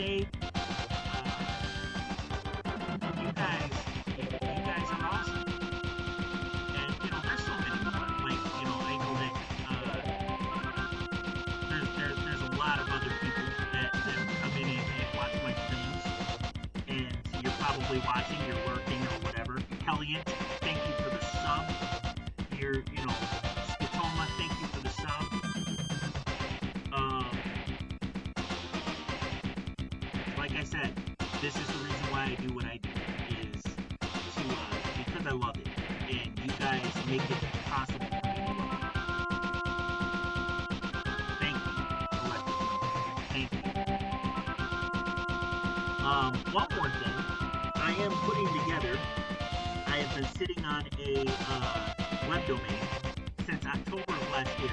birthday. You guys are awesome. And there's so many more. Like, I know that there's a lot of other people that come in and watch my streams, and you're probably watching, you're working or whatever. Helliant, thank you for the sub. Skitoma, thank you for the sub. Like I said, this is the reason why I do what I do, is because I love it, and you guys make it possible for me to love it. Thank you for letting me know. Thank you. One more thing, I am putting together, I have been sitting on a web domain since October of last year.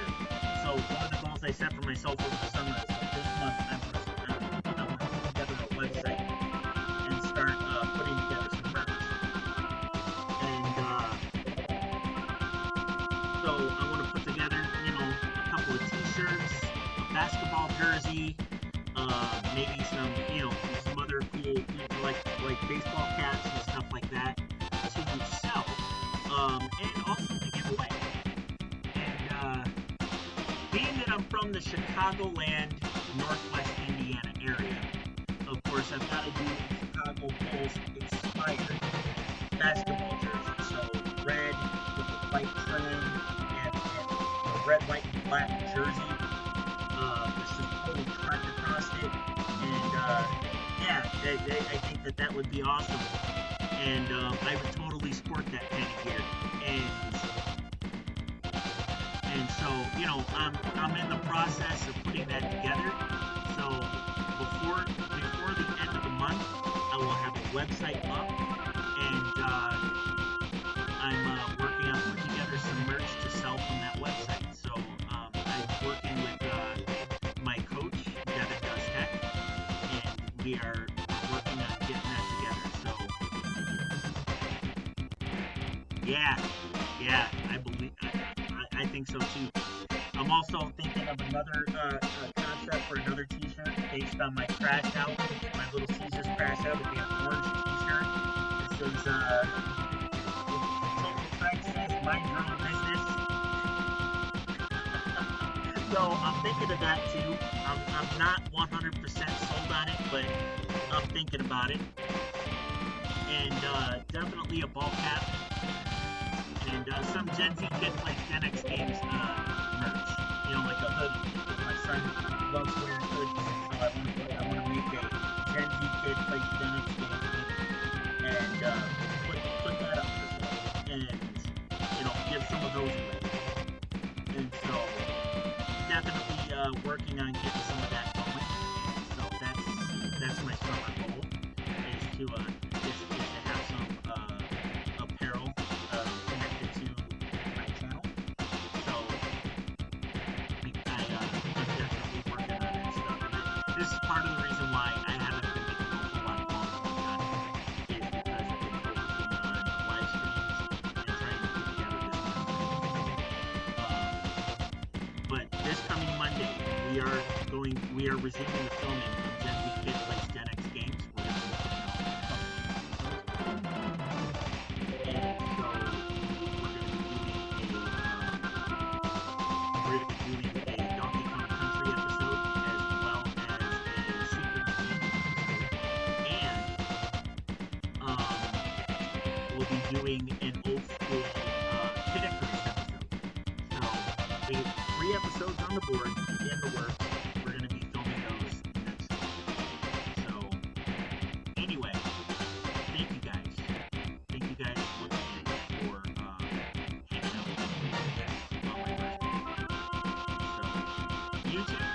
So one of the goals I set for myself over the summer is that this month I'm going to put together a website and start putting together some merch. And so I want to put together, a couple of t-shirts, a basketball jersey, maybe some other cool, like baseball caps and stuff like that to sell, and also to give away. And being that I'm from the Chicagoland, Northwest Indiana area, of course I've got to do Chicago Bulls inspired basketball jersey. So red with the white trim and a red, white, and black jersey. There's some cool track across it, and yeah, I think that would be awesome. And I would totally sport that kind of gear. And so, I'm in the process of putting that together. So before the end of the month, I will have a website up, and I'm working on putting together some merch to sell from that website. So I'm working with my coach, Devin Dustech, and we are working on getting that together. So yeah, I think so too. I'm also thinking of another concept for another t-shirt based on my crash out, my Little Caesars crash out. It'll be an orange t-shirt. This is Total Frank says, mind your own business. So I'm thinking of that too. I'm not 100% sold on it, but I'm thinking about it. And definitely a ball cap. And some Gen Z Kid Plays Gen X Games merch. Like a hoodie. My son loves wearing hoodies, so I want to make a Gen Z Kid Plays Gen X Games and put that up as well. And, give some of those away. And so, definitely working on getting some of that going. So that's my summer goal, is to have some apparel connected to my channel. So I'm definitely working on that stuff. And this is part of the reason why I haven't been making a whole lot of vlogs on it, is because I've been focusing on live streams and trying to put together this website. But this coming Monday, we are resuming the filming of Gen Z Kid Plays Gen X Games. We're going to be doing a Donkey Kong Country episode, as well as a Secret of Gaming episode, and we'll be doing an old school Kid Icarus episode. So we have 3 episodes on the board, in the works. We're going to be filming those next week. So anyway, thank you guys. Thank you guys once again for hanging out with me on my birthday. So, YouTube,